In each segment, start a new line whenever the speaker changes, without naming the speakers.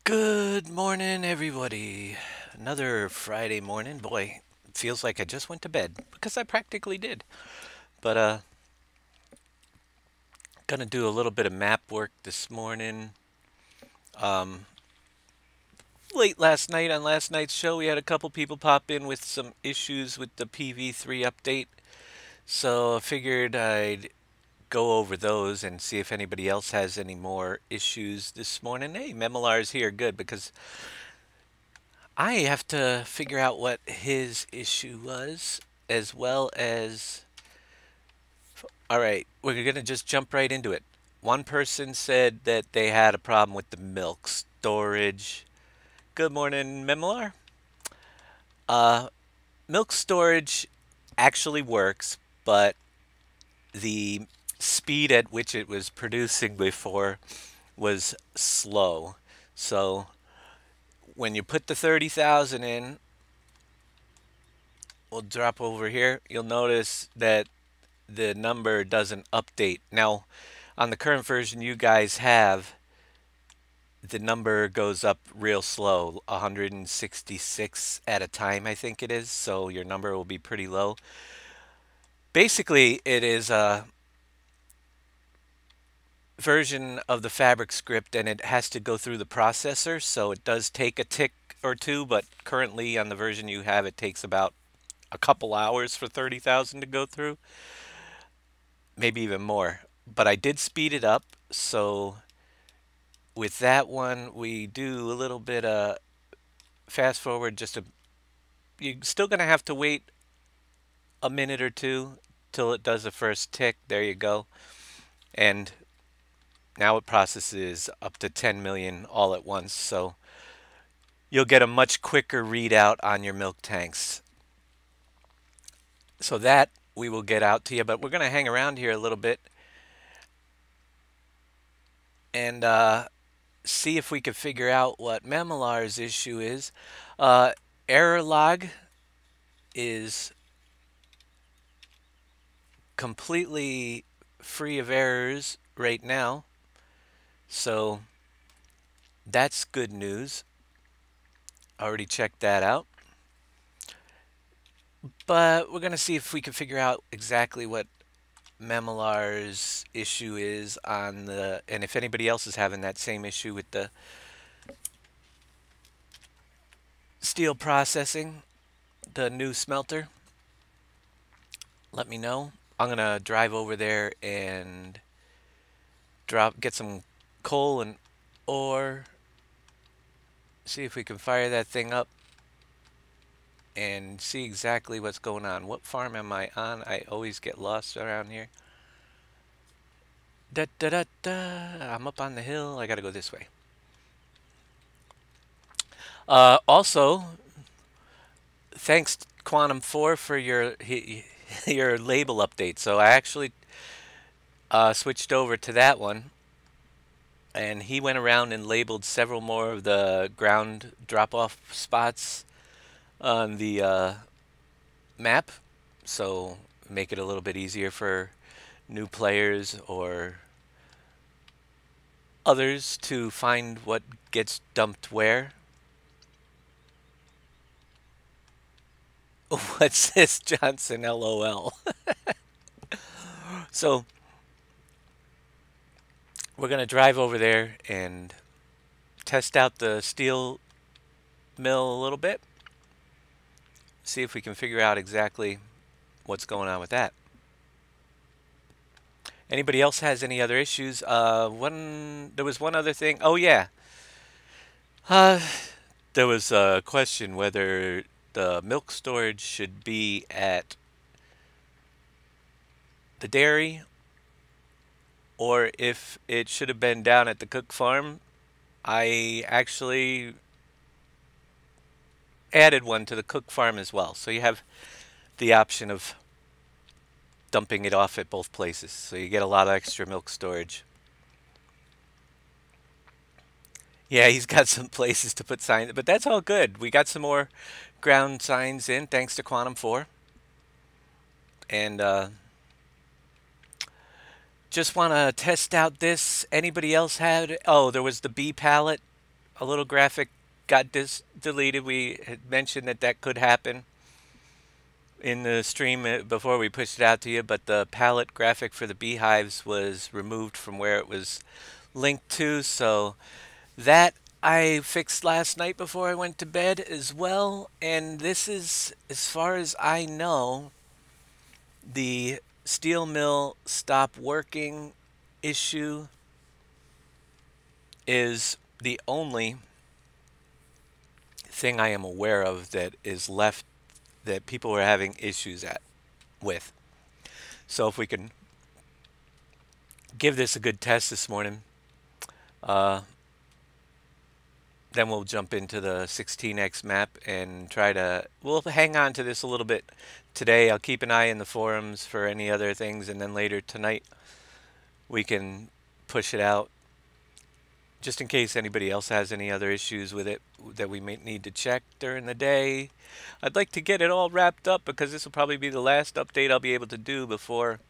Good morning, everybody. Another Friday morning. Boy, it feels like I just went to bed because I practically did. But gonna do a little bit of map work this morning. Um, Late last night on last night's show, we had a couple people pop in with some issues with the PV3 update. So I figured I'd go over those and see if anybody else has any more issues this morning. Hey, Memolar's here. Good, because I have to figure out what his issue was, as well as. All right, we're going to just jump right into it. One person said that they had a problem with the milk storage. Good morning, Memolar. Uh, Milk storage actually works, but the speed at which it was producing before was slow. So when you put the 30,000 in, we'll drop over here. You'll notice that the number doesn't update. Now, on the current version you guys have, the number goes up real slow, 166 at a time, I think it is. So your number will be pretty low. Basically, it is a version of the Fabric script and it has to go through the processor. So it does take a tick or two, but currently on the version you have, it takes about a couple hours for 30,000 to go through, maybe even more. But I did speed it up, so with that one, we do a little bit of fast forward. You're still gonna have to wait a minute or two till it does the first tick. There you go. And now it processes up to 10 million all at once. So you'll get a much quicker readout on your milk tanks. So that we will get out to you, but we're gonna hang around here a little bit and see if we can figure out what Memolar's issue is. Uh, Error log is completely free of errors right now. So that's good news. Already checked that out. But we're going to see if we can figure out exactly what Memolar's issue is on the, and if anybody else is having that same issue with the steel processing, the new smelter, let me know. I'm going to drive over there and get some coal and ore, see if we can fire that thing up and see exactly what's going on. What farm am I on? I always get lost around here. Da da da da. I'm up on the hill. I gotta go this way. Also, thanks Quantum 4 for your label update. So I actually switched over to that one, and he went around and labeled several more of the ground drop-off spots on the map, so make it a little bit easier for new players or others to find what gets dumped where. What's this, Johnson? LOL. So we're gonna drive over there and test out the steel mill a little bit, see if we can figure out exactly what's going on with that. Anybody else has any other issues? There was one other thing. Oh yeah, uh, there was a question whether the milk storage should be at the dairy or if it should have been down at the cook farm. I actually added one to the cook farm as well. So you have the option of dumping it off at both places. So you get a lot of extra milk storage. Yeah, he's got some places to put signs, but that's all good. We got some more ground signs in thanks to Quantum 4. And just want to test out this. Anybody else had? Oh, there was the B pallet a little graphic got deleted. We had mentioned that that could happen in the stream before we pushed it out to you, but the palette graphic for the beehives was removed from where it was linked to, so that I fixed last night before I went to bed as well, and this is, as far as I know, the steel mill stop working issue is the only thing I am aware of that is left that people are having issues with. So if we can give this a good test this morning, uh, then we'll jump into the 16x map and we'll hang on to this a little bit today. I'll keep an eye in the forums for any other things, and then later tonight we can push it out just in case anybody else has any other issues with it that we may need to check during the day. I'd like to get it all wrapped up because this will probably be the last update I'll be able to do before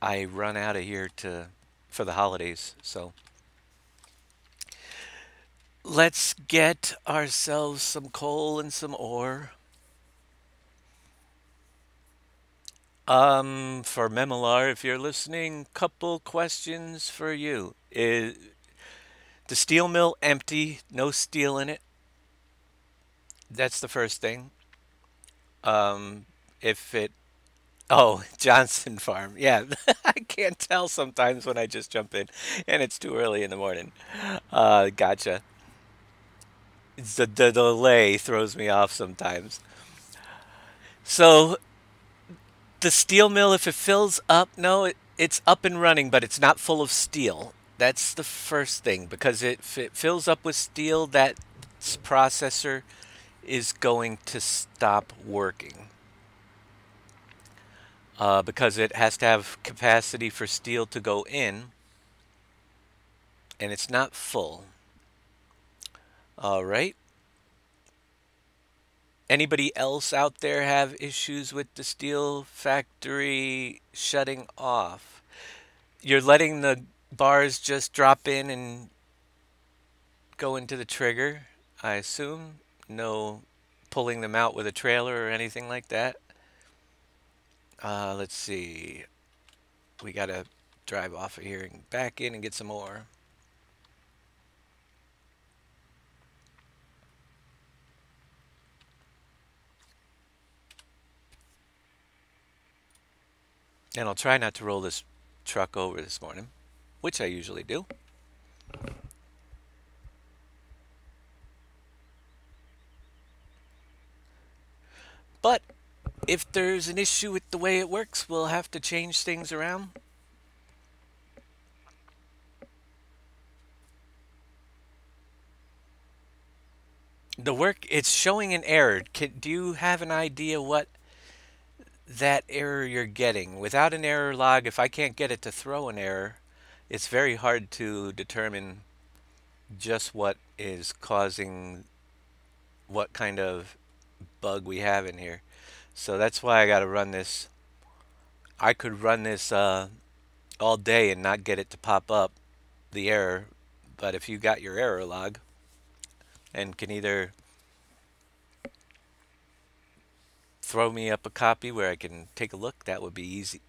I run out of here for the holidays. So let's get ourselves some coal and some ore. For Memolar, if you're listening, couple questions for you. Is the steel mill empty? No steel in it? That's the first thing. If it, oh, Johnson Farm. Yeah, I can't tell sometimes when I just jump in and it's too early in the morning. Gotcha. The delay throws me off sometimes. So the steel mill, if it fills up, no, it's up and running, but it's not full of steel. That's the first thing, because if it fills up with steel, that processor is going to stop working. Because it has to have capacity for steel to go in, and it's not full. All right. Anybody else out there have issues with the steel factory shutting off? You're letting the bars just drop in and go into the trigger, I assume? No pulling them out with a trailer or anything like that? Let's see. We gotta drive off of here and back in and get some more. And I'll try not to roll this truck over this morning, which I usually do. But if there's an issue with the way it works, we'll have to change things around. It's showing an error. Do you have an idea what that error you're getting? Without an error log, if I can't get it to throw an error, it's very hard to determine just what is causing what kind of bug we have in here. So that's why I got to run this. I could run this all day and not get it to pop up the error, but if you got your error log and can either throw me up a copy where I can take a look, that would be easy.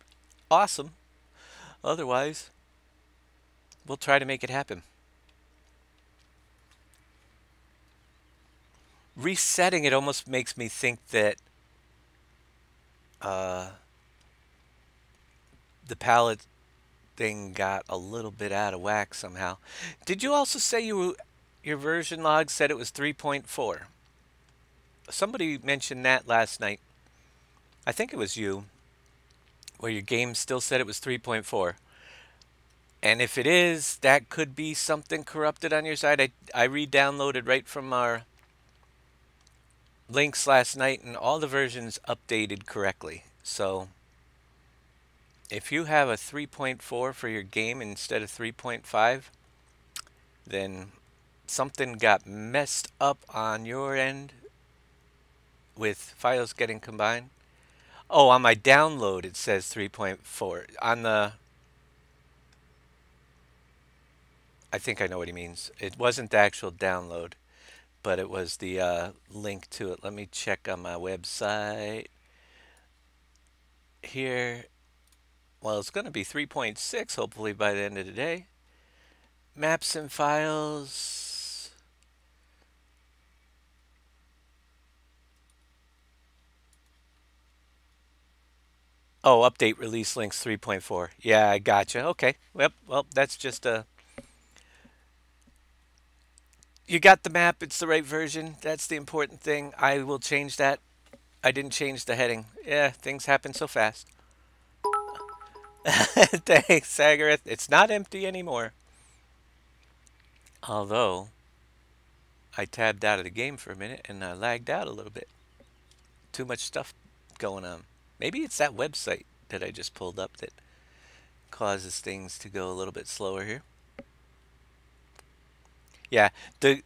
Awesome. Otherwise, we'll try to make it happen. Resetting it almost makes me think that the palette thing got a little bit out of whack somehow. Did you also say your version log said it was 3.4? Somebody mentioned that last night. I think it was you, where your game still said it was 3.4. And if it is, that could be something corrupted on your side. I re-downloaded right from our links last night, and all the versions updated correctly. So if you have a 3.4 for your game instead of 3.5, then something got messed up on your end with files getting combined. Oh, on my download it says 3.4. On the I think I know what he means. It wasn't the actual download, but it was the link to it. Let me check on my website here. Well, it's going to be 3.6 hopefully by the end of the day. Maps and files. Oh, update release links 3.4. Yeah, I gotcha. Okay. Yep. Well, that's just a. You got the map. It's the right version. That's the important thing. I will change that. I didn't change the heading. Yeah, things happen so fast. Thanks, Sagareth. It's not empty anymore. Although, I tabbed out of the game for a minute and I lagged out a little bit. Too much stuff going on. Maybe it's that website that I just pulled up that causes things to go a little bit slower here. Yeah, it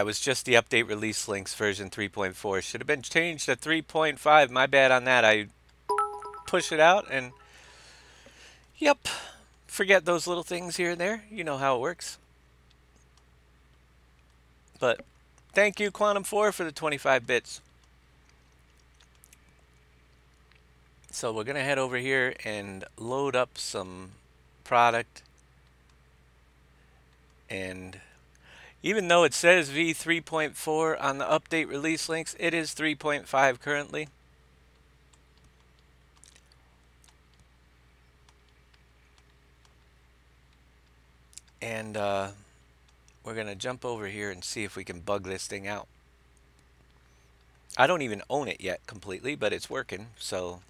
was just the update release links version 3.4. Should have been changed to 3.5. My bad on that. I push it out and yep, forget those little things here and there. You know how it works. But thank you, Quantum 4, for the 25 bits. So we're going to head over here and load up some product. And even though it says V3.4 on the update release links, it is 3.5 currently. And we're going to jump over here and see if we can bug this thing out. I don't even own it yet completely, but it's working. So,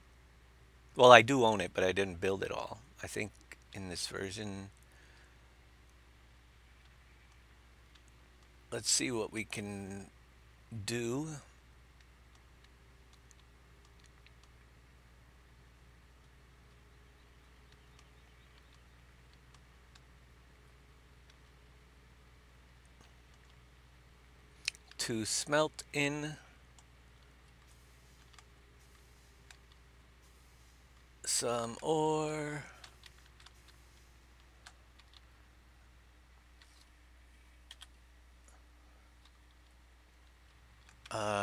well, I do own it, but I didn't build it all. I think in this version, let's see what we can do. To smelt in some ore.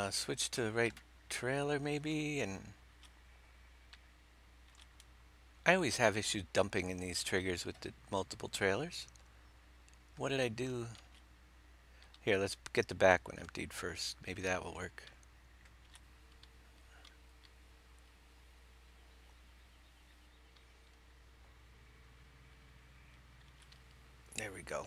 Switch to the right trailer maybe, and I always have issues dumping in these triggers with the multiple trailers. What did I do? Here, let's get the back one emptied first. Maybe that will work. There we go.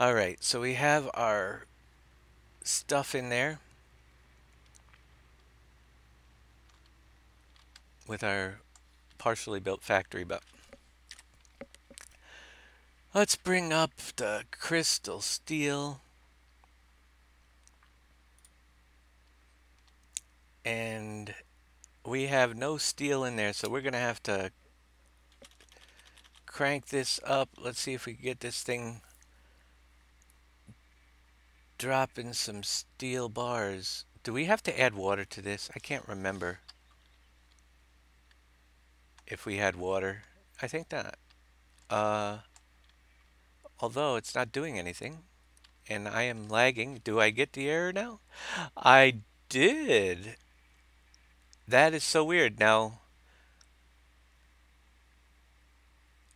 All right, so we have our stuff in there with our partially built factory, but let's bring up the crystal steel. And we have no steel in there, so we're going to have to crank this up. Let's see if we can get this thing dropping some steel bars. Do we have to add water to this? I can't remember if we had water. I think not. Although it's not doing anything and I am lagging. Do I get the error now? I did. That is so weird. Now,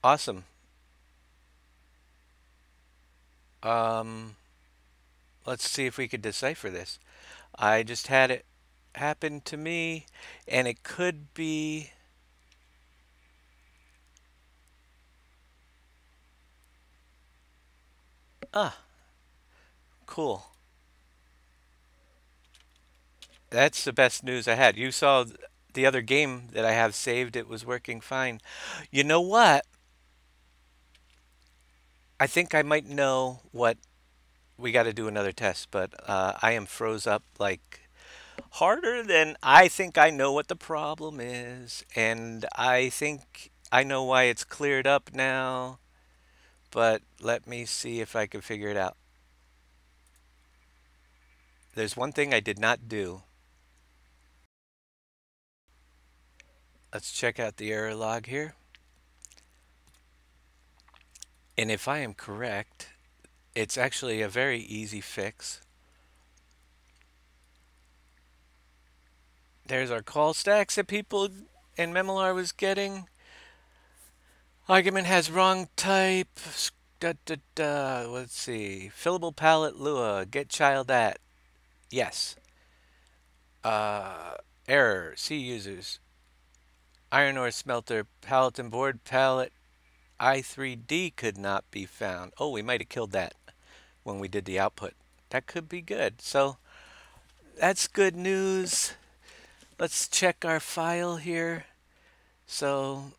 awesome. Um, let's see if we could decipher this. I just had it happen to me, and it could be... Ah, cool. That's the best news I had. You saw the other game that I have saved. It was working fine. You know what? I think I might know what we got to do another test, but I am froze up like harder than I think I know what the problem is, and I think I know why it's cleared up now, but let me see if I can figure it out. There's one thing I did not do. Let's check out the error log here. And if I am correct, it's actually a very easy fix. There's our call stacks that people in Memolar was getting. Argument has wrong type. Let's see. Fillable palette Lua. Get child at. Yes. Uh, Error. C users. Iron ore smelter pallet and board palette I3D could not be found. Oh, we might have killed that when we did the output. That could be good. So that's good news. Let's check our file here. So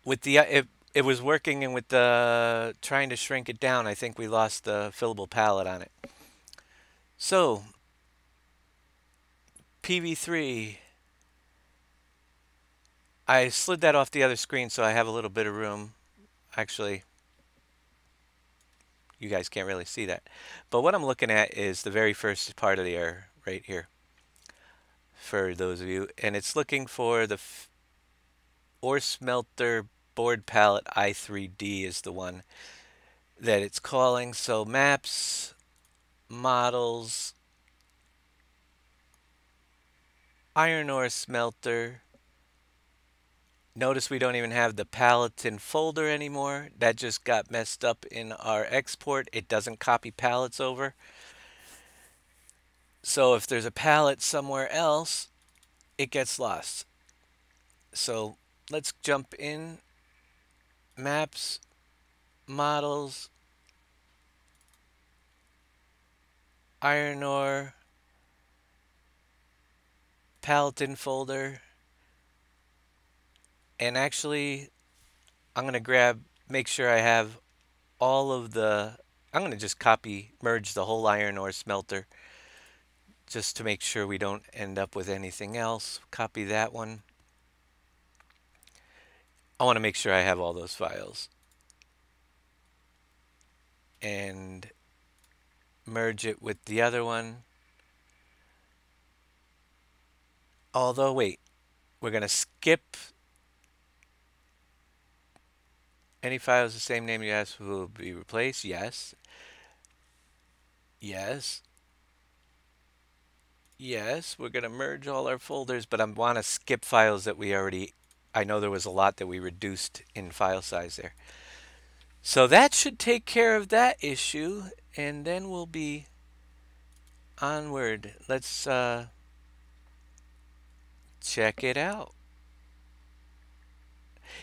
with the it was working, and with the trying to shrink it down, I think we lost the fillable palette on it. So PV3, I slid that off the other screen so I have a little bit of room. Actually, you guys can't really see that. But what I'm looking at is the very first part of the error right here for those of you. And it's looking for the ore smelter board palette I3D is the one that it's calling. So maps, models, iron ore smelter. Notice we don't even have the palettes folder anymore. That just got messed up in our export. It doesn't copy palettes over. So if there's a palette somewhere else, it gets lost. So let's jump in. Maps, models, iron ore, palette folder. And actually, I'm going to make sure I have all of I'm going to just merge the whole iron ore smelter just to make sure we don't end up with anything else. Copy that one. I want to make sure I have all those files. And merge it with the other one. Although, wait, we're going to skip any files the same name you asked will be replaced. Yes. Yes. Yes, we're going to merge all our folders, but I want to skip files that I know there was a lot that we reduced in file size there. So that should take care of that issue, and then we'll be onward. Let's check it out.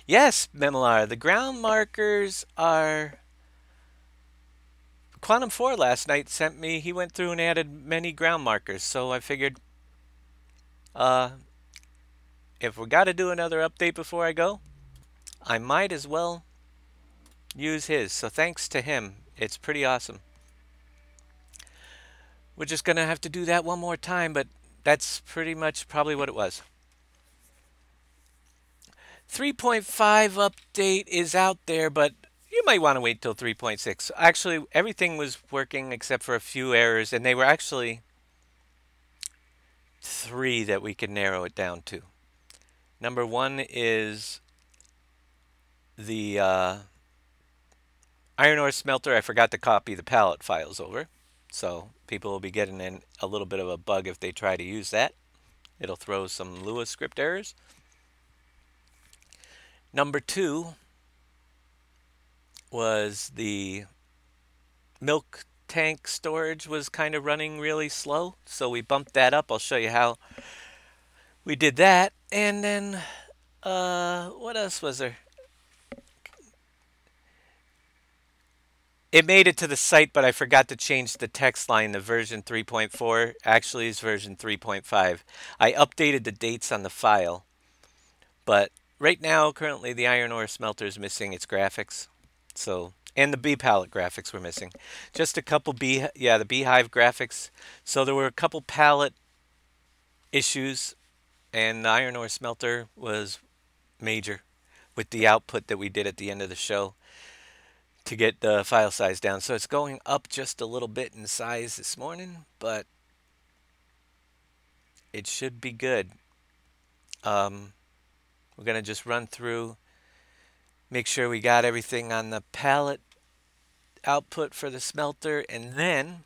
Yes, Memolar, the ground markers are... Quantum 4 last night sent me, he went through and added many ground markers, so I figured uh, if we got to do another update before I go, I might as well use his. So thanks to him. It's pretty awesome. We're just going to have to do that one more time, but that's pretty much probably what it was. 3.5 update is out there, but you might want to wait till 3.6. Actually, everything was working except for a few errors, and they were actually 3 that we could narrow it down to. Number 1 is the iron ore smelter. I forgot to copy the palette files over, so people will be getting in a little bit of a bug if they try to use that. It'll throw some Lua script errors. Number 2 was the milk tank storage was kind of running really slow, so we bumped that up. I'll show you how we did that. And then what else was there? It made it to the site, but I forgot to change the text line. The version 3.4 actually is version 3.5. I updated the dates on the file, but right now, currently, the iron ore smelter is missing its graphics. So, and the B palette graphics were missing. Just a couple the Beehive graphics. So there were a couple palette issues, and the iron ore smelter was major with the output that we did at the end of the show to get the file size down. So it's going up just a little bit in size this morning, but it should be good. We're going to just run through Make sure we got everything on the pallet output for the smelter, and then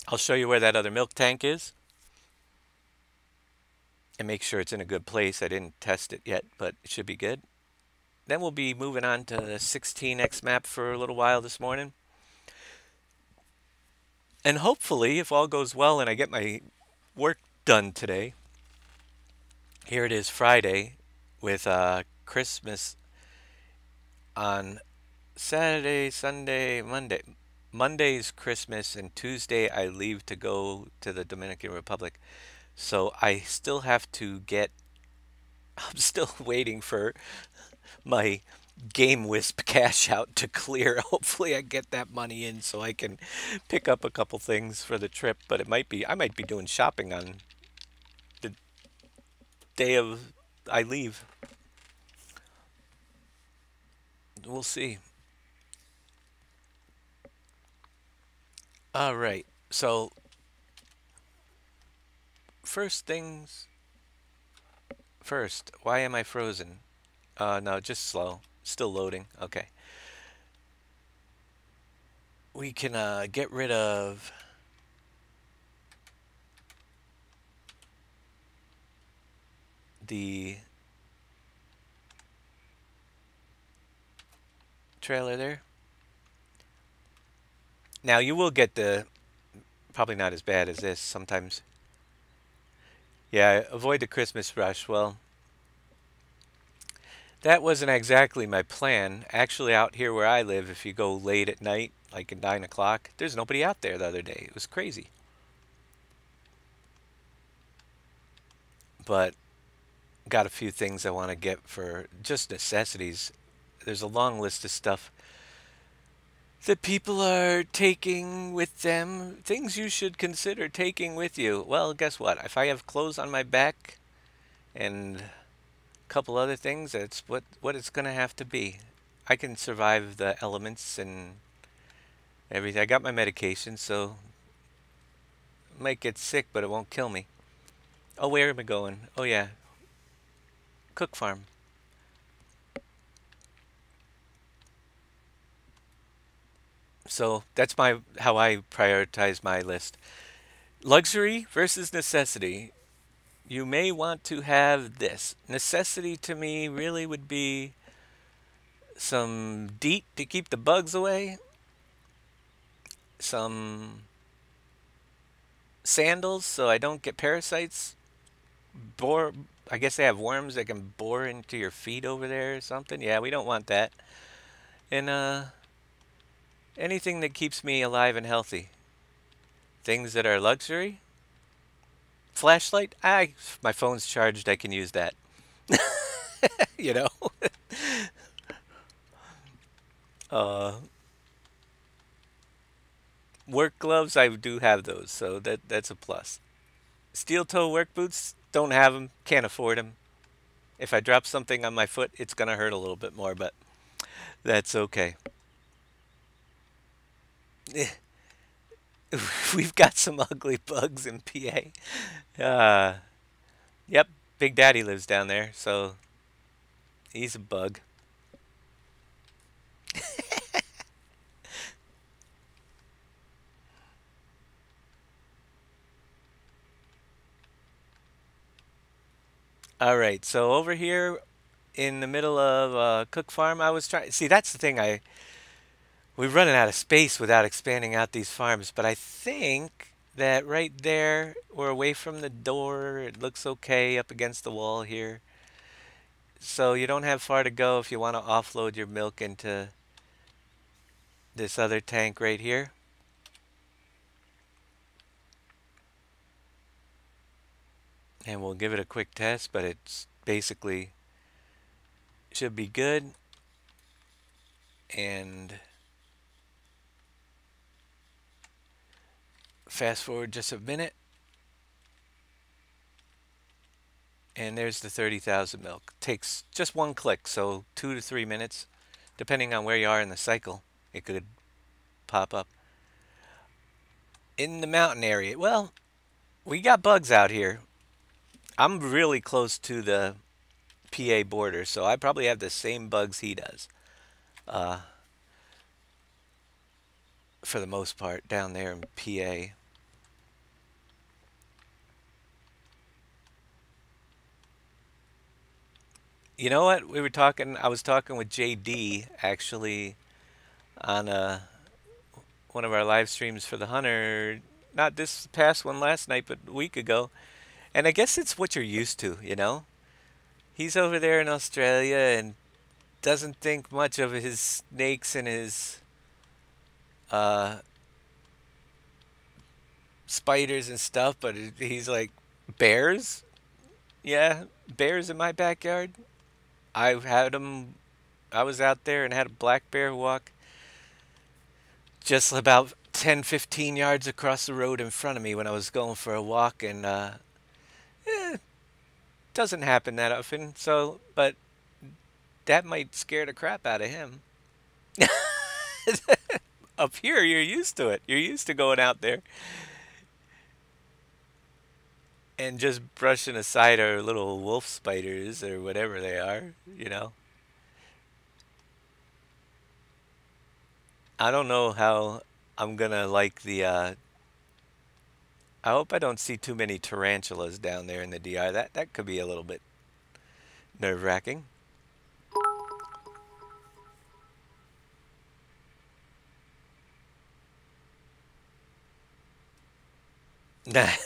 I'll show you where that other milk tank is and make sure it's in a good place. I didn't test it yet, but it should be good. Then we'll be moving on to the 16X map for a little while this morning. And hopefully, if all goes well and I get my work done today, here it is Friday with Christmas on Saturday, Sunday, Monday. Monday's Christmas, and Tuesday I leave to go to the Dominican Republic. So I still have to get, I'm still waiting for my Game Wisp cash out to clear. Hopefully I get that money in so I can pick up a couple things for the trip, but I might be doing shopping on the day of I leave. We'll see. All right. So first things first, why am I frozen? No, just slow. Still loading. Okay. We can get rid of the trailer there. Now you will get the, probably not as bad as this sometimes. Yeah, avoid the Christmas rush. Well, that wasn't exactly my plan. Actually, out here where I live, if you go late at night, like at 9 o'clock, there's nobody out there the other day. It was crazy. But got a few things I want to get for just necessities. There's a long list of stuff that people are taking with them, things you should consider taking with you. Well, guess what? If I have clothes on my back and a couple other things, that's what it's going to have to be. I can survive the elements and everything. I got my medication, so I might get sick, but it won't kill me. Oh, where am I going? Oh yeah, Cook Farm. So that's my how I prioritize my list. Luxury versus necessity. You may want to have this. Necessity to me really would be some DEET to keep the bugs away, some sandals so I don't get parasites. Bore, I guess they have worms that can bore into your feet over there or something. Yeah, we don't want that. And anything that keeps me alive and healthy. Things that are luxury. Flashlight. My phone's charged. I can use that. you know. uh, Work gloves. I do have those, so that's a plus. Steel toe work boots. Don't have them. Can't afford them. If I drop something on my foot, it's gonna hurt a little bit more, but that's okay. We've got some ugly bugs in PA. Yep, Big Daddy lives down there, so he's a bug. All right, so over here in the middle of Cook Farm, I was trying. See, that's the thing. We're running out of space without expanding out these farms, but I think that right there, we're away from the door. It looks okay up against the wall here. So you don't have far to go if you want to offload your milk into this other tank right here. And we'll give it a quick test, but it's basically should be good. And fast forward just a minute. And there's the 30,000 milk. Takes just one click, so 2 to 3 minutes, depending on where you are in the cycle, it could pop up. In the mountain area, well, we got bugs out here. I'm really close to the PA border, so I probably have the same bugs he does, uh, for the most part down there in PA. You know what? I was talking with JD actually on one of our live streams for the Hunter, not this past one last night, but a week ago. And I guess it's what you're used to, you know? He's over there in Australia and doesn't think much of his snakes and his uh, spiders and stuff, but he's like, bears? Yeah, bears in my backyard. I've had them. I was out there and had a black bear walk just about 10, 15 yards across the road in front of me when I was going for a walk, and eh, doesn't happen that often. So, but that might scare the crap out of him. Up here, you're used to it. You're used to going out there and just brushing aside our little wolf spiders or whatever they are, you know. I don't know how I'm gonna like the I hope I don't see too many tarantulas down there in the DR. That could be a little bit nerve-wracking.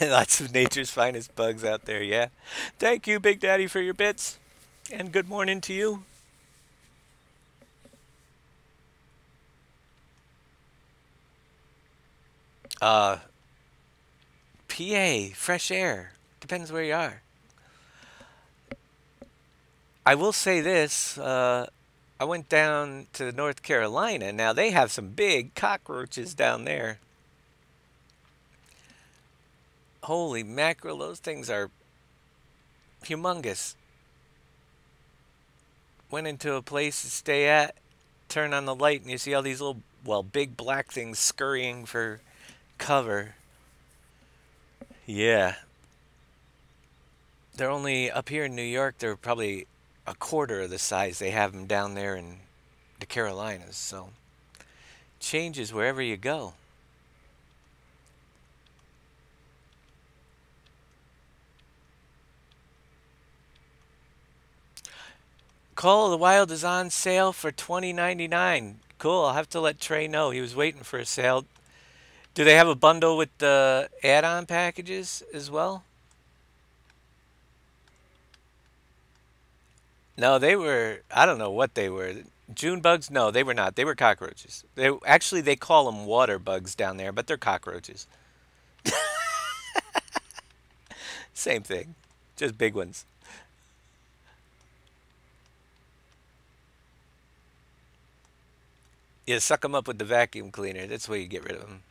Lots of nature's finest bugs out there, yeah. Thank you, Big Daddy, for your bits. And good morning to you. Uh, PA, fresh air. Depends where you are. I will say this. I went down to North Carolina. Now, they have some big cockroaches down there. Holy mackerel, those things are humongous. Went into a place to stay at, turn on the light, and you see all these little, well, big black things scurrying for cover. Yeah. They're only up here in New York, they're probably a quarter of the size they have them down there in the Carolinas. So, changes wherever you go. Call of the Wild is on sale for $20.99. Cool. I'll have to let Trey know. He was waiting for a sale. Do they have a bundle with the add-on packages as well? No, they were. I don't know what they were. June bugs? No, they were not. They were cockroaches. They call them water bugs down there, but they're cockroaches. Same thing, just big ones. You suck them up with the vacuum cleaner. That's where you get rid of them.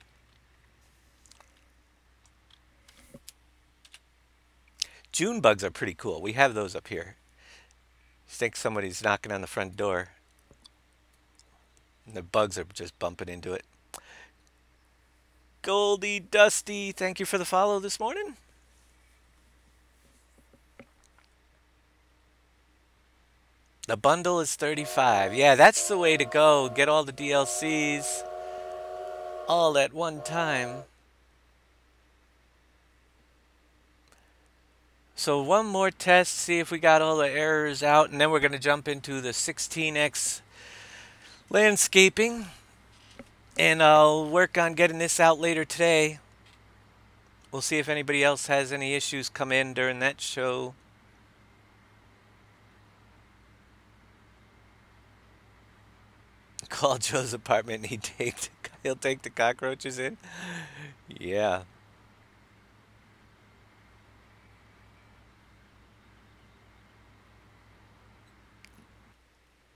June bugs are pretty cool. We have those up here. You think somebody's knocking on the front door, and the bugs are just bumping into it. Goldie Dusty, thank you for the follow this morning. The bundle is 35. Yeah, that's the way to go. Get all the DLCs all at one time. So one more test, see if we got all the errors out, and then we're going to jump into the 16x landscaping. And I'll work on getting this out later today. We'll see if anybody else has any issues come in during that show. Call Joe's apartment and he'll take the cockroaches in. Yeah.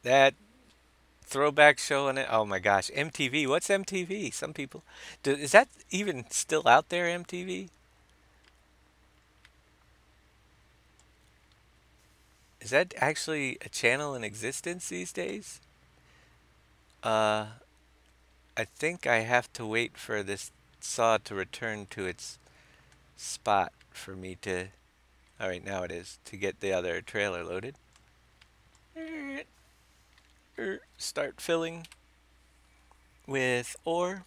That throwback show on it. Oh my gosh, MTV. What's MTV? Some people. Is that even still out there, MTV? Is that actually a channel in existence these days? Uh, I think I have to wait for this saw to return to its spot for me to. All right, now it is to get the other trailer loaded. Start filling with ore.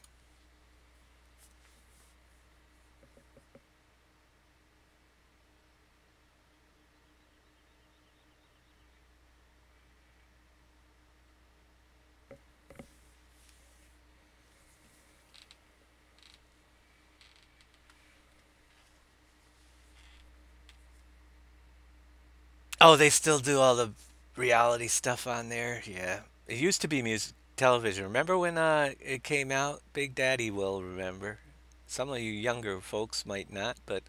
Oh, they still do all the reality stuff on there. Yeah, it used to be music television. Remember when it came out? Big Daddy will remember. Some of you younger folks might not, but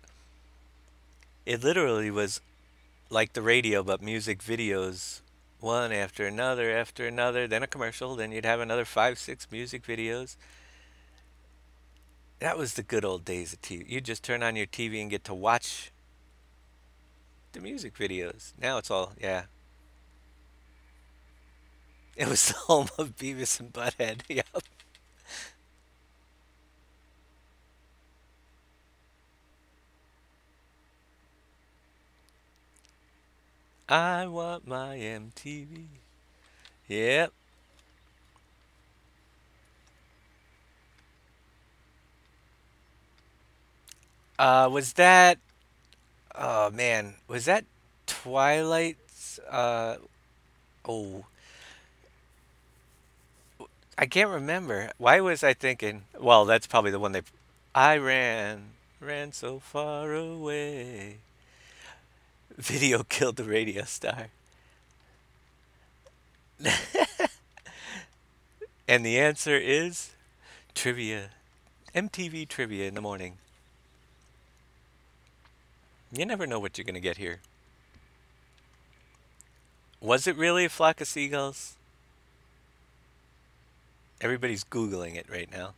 it literally was like the radio, but music videos, one after another, then a commercial, then you'd have another five, six music videos. That was the good old days of TV. You just turn on your TV and get to watch the music videos. Now it's all, yeah. It was the home of Beavis and Butthead. Yep. I want my MTV. Yep. Was that? Oh man, was that Twilight's? Oh, I can't remember. Why was I thinking? Well, that's probably the one they. I ran so far away. Video killed the radio star. And the answer is trivia. MTV trivia in the morning. You never know what you're going to get here. Was it really a flock of seagulls? Everybody's Googling it right now.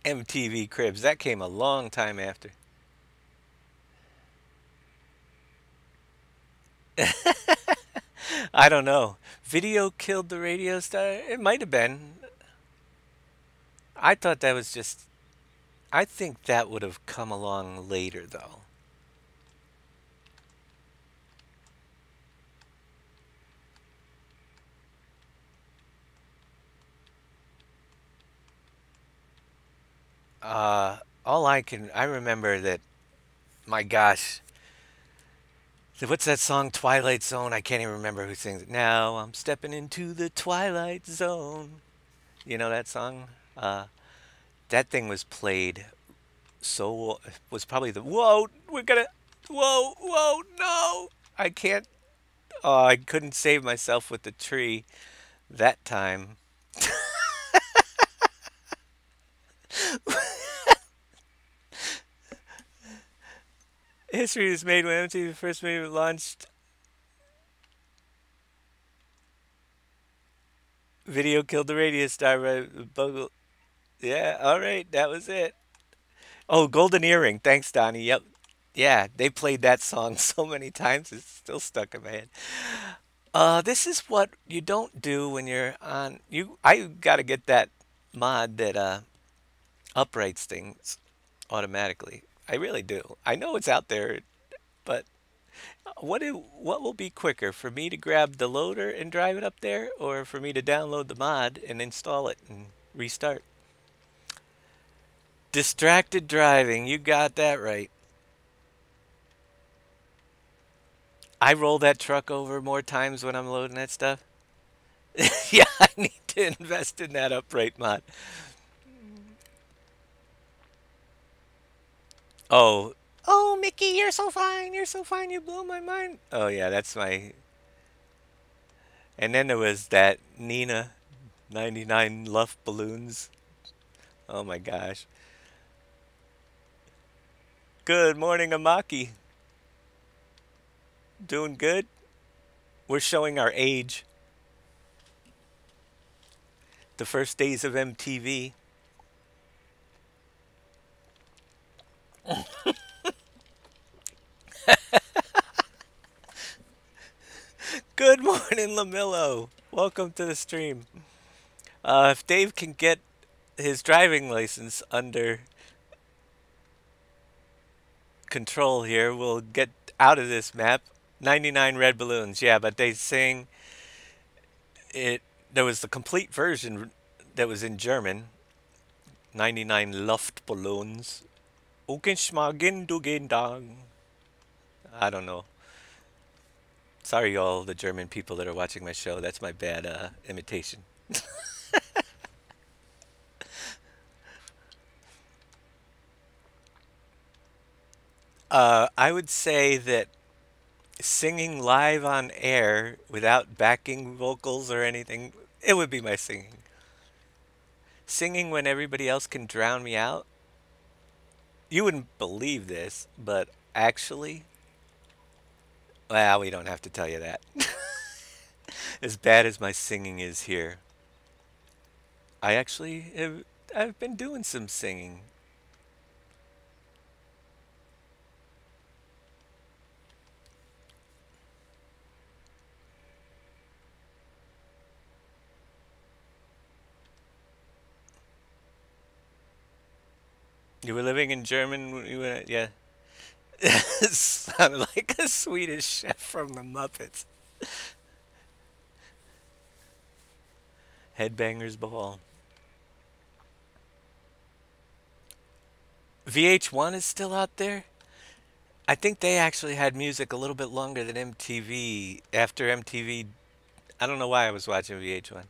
MTV Cribs. That came a long time after. I don't know. Video killed the radio star? It might have been. I thought that was just. I think that would have come along later, though. All I remember that, my gosh, what's that song, Twilight Zone? I can't even remember who sings it. Now I'm stepping into the Twilight Zone. You know that song? Uh, that thing was played so, was probably the, whoa, we're gonna, whoa, no, I can't, oh, I couldn't save myself with the tree that time. History was made when MTV first movie launched. Video killed the radio star. Right? Bogle. Yeah, all right, that was it. Oh, Golden Earring. Thanks, Donnie. Yep. Yeah, they played that song so many times, it's still stuck in my head. This is what you don't do when you're on. I gotta get that mod that uprights things automatically. I really do. I know it's out there, but what will be quicker for me to grab the loader and drive it up there, or for me to download the mod and install it and restart? Distracted driving. You got that right. I roll that truck over more times when I'm loading that stuff. Yeah, I need to invest in that upright mod. Oh, oh, Mickey, you're so fine. You're so fine. You blow my mind. Oh yeah, that's my. And then there was that Nina 99 Luff balloons. Oh my gosh. Good morning, Amaki. Doing good? We're showing our age. The first days of MTV. Good morning, Lamillo. Welcome to the stream. If Dave can get his driving license under control here. We'll get out of this map. 99 red balloons. Yeah, but they sing it. There was the complete version that was in German. 99 Luftballons. Okenschmagen du gehen Dang. I don't know. Sorry, all the German people that are watching my show. That's my bad imitation. I would say that singing live on air without backing vocals or anything, it would be my singing. Singing when everybody else can drown me out. You wouldn't believe this, but actually, well, we don't have to tell you that. As bad as my singing is here, I actually have, I've been doing some singing. You were living in German when you were, yeah. Sounded like a Swedish chef from the Muppets. Headbangers Ball. VH1 is still out there? I think they actually had music a little bit longer than MTV. After MTV, I don't know why I was watching VH1.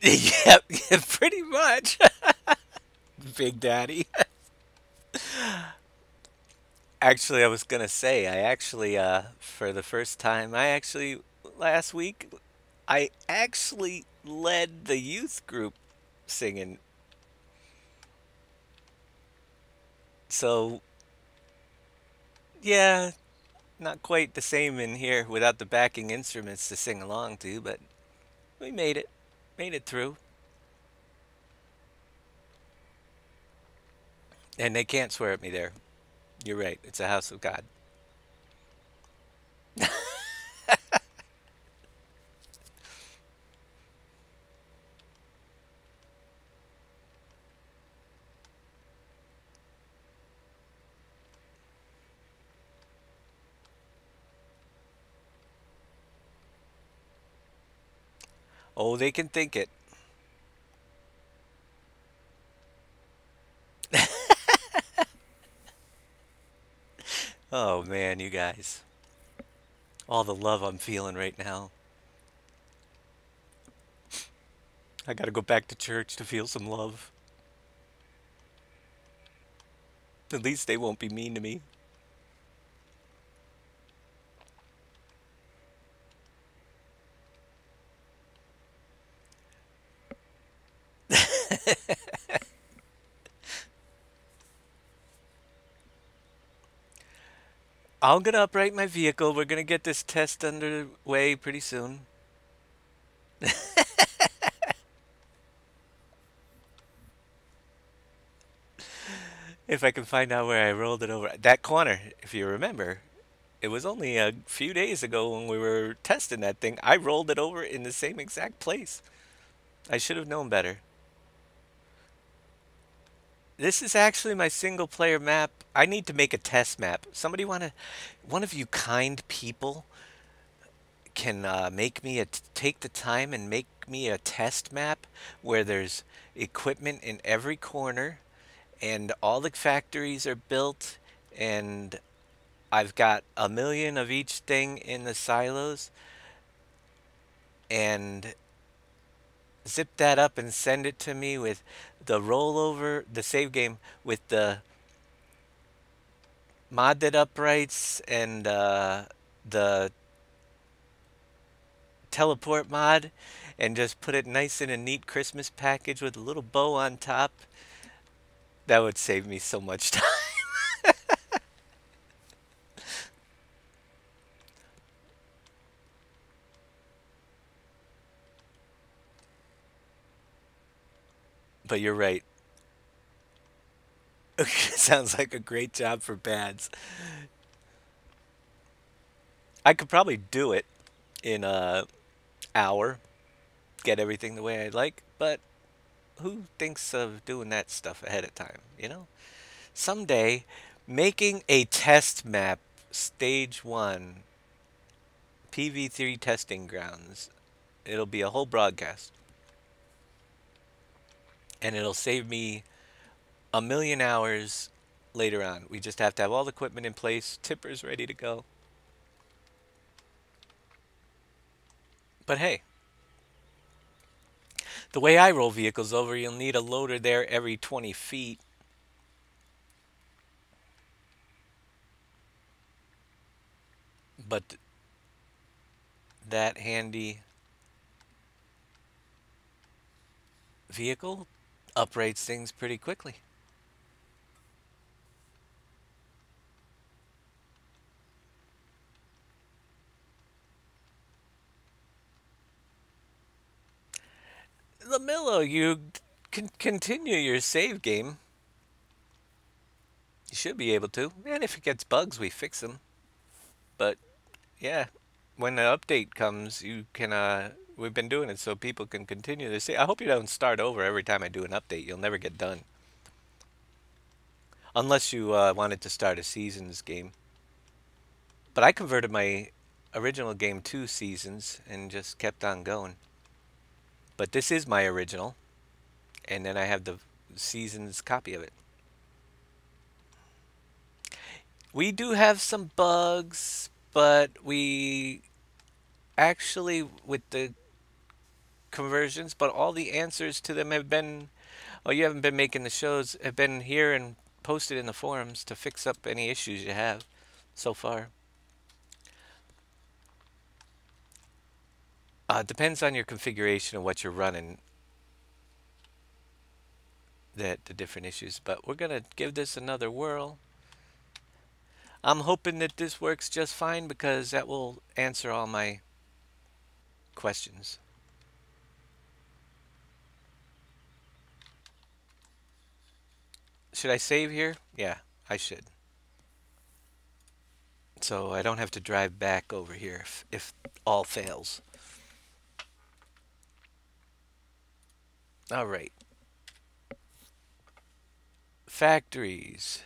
Yep, yeah, pretty much. Big Daddy. Actually, I was gonna say, I actually, for the first time, last week, I actually led the youth group singing. So, yeah, not quite the same in here without the backing instruments to sing along to, but we made it. Made it through. And they can't swear at me there. You're right. It's a house of God. Oh, they can think it. Oh man, you guys. All the love I'm feeling right now. I gotta go back to church to feel some love. At least they won't be mean to me. I'm gonna upright my vehicle. We're gonna get this test underway pretty soon. If I can find out where I rolled it over. That corner, if you remember, it was only a few days ago when we were testing that thing. I rolled it over in the same exact place. I should have known better. This is actually my single player map. I need to make a test map. One of you kind people can make me take the time and make me a test map where there's equipment in every corner and all the factories are built and I've got a million of each thing in the silos and zip that up and send it to me with the rollover, the save game with the modded uprights and the teleport mod and just put it nice in a neat Christmas package with a little bow on top. That would save me so much time. But you're right. Sounds like a great job for Bads. I could probably do it in a hour, get everything the way I like, but who thinks of doing that stuff ahead of time, you know? Someday, making a test map, stage 1, PV3 testing grounds. It'll be a whole broadcast. And it'll save me a million hours later on. We just have to have all the equipment in place, tippers ready to go. But hey, the way I roll vehicles over, you'll need a loader there every 20 feet. But that handy vehicle uprates things pretty quickly. Lamillo, you can continue your save game. You should be able to. And if it gets bugs, we fix them. But yeah, when the update comes, you can. We've been doing it so people can continue to save. I hope you don't start over every time I do an update. You'll never get done. Unless you wanted to start a seasons game. But I converted my original game to seasons and just kept on going. But this is my original. And then I have the seasons copy of it. We do have some bugs, but we actually, with the conversions, but all the answers to them have been, oh, you haven't been making the shows, have been here and posted in the forums to fix up any issues you have so far. Depends on your configuration of what you're running, that the different issues, but we're gonna give this another whirl. I'm hoping that this works just fine because that will answer all my questions. Should I save here? Yeah, I should. So I don't have to drive back over here if all fails. All right. Factories.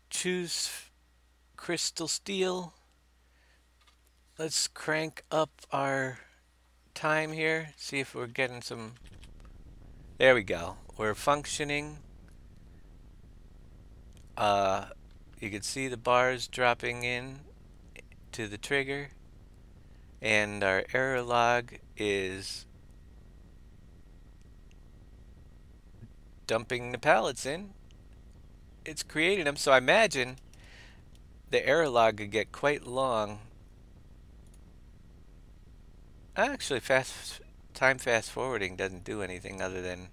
Choose crystal steel. Let's crank up our time here. See if we're getting some. There we go. We're functioning. You can see the bars dropping in to the trigger. And our error log is dumping the pallets in. It's creating them, so I imagine the error log could get quite long. Actually, time fast forwarding doesn't do anything other than,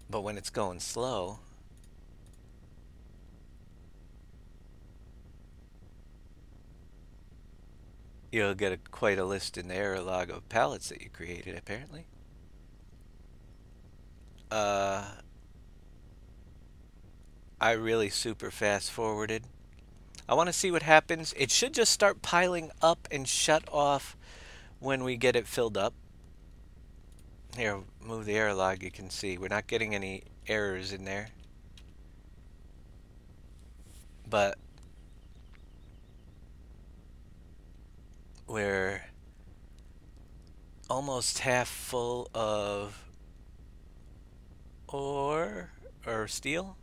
but when it's going slow, you'll get quite a list in the error log of pallets that you created, apparently. I really super fast forwarded. I want to see what happens. It should just start piling up and shut off when we get it filled up. Here, move the error log. You can see we're not getting any errors in there. But we're almost half full of ore or steel.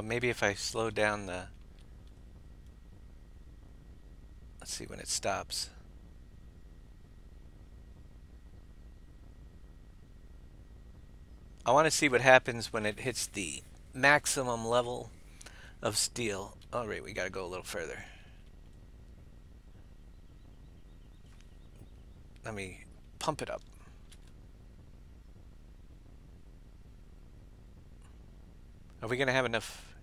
Maybe if I slow down the... Let's see when it stops. I want to see what happens when it hits the maximum level of steel. All right, we got to go a little further. Let me pump it up. Are we going to have enough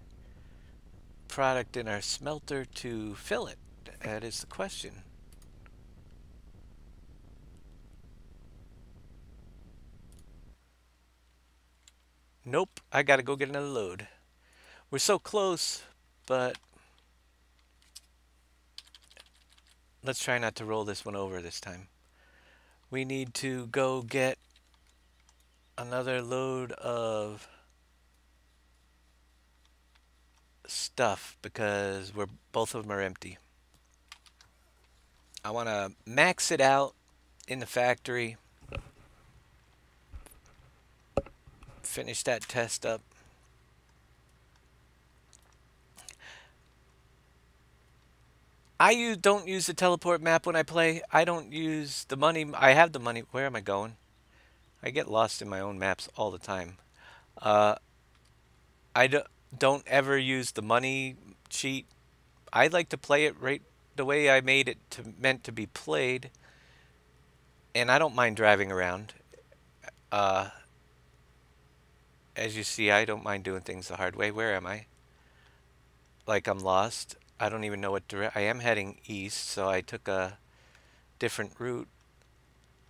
product in our smelter to fill it? That is the question. Nope, I gotta go get another load. We're so close, but let's try not to roll this one over this time. We need to go get another load of stuff because both of them are empty. I want to max it out in the factory, finish that test up. Don't use the teleport map when I play. I don't use the money. I have the money. Where am I going? I get lost in my own maps all the time. Uh, don't ever use the money cheat. I like to play it right the way I made it meant to be played. And I don't mind driving around. Uh, as you see, I don't mind doing things the hard way. Where am I? Like I'm lost. I don't even know what I am heading east, so I took a different route.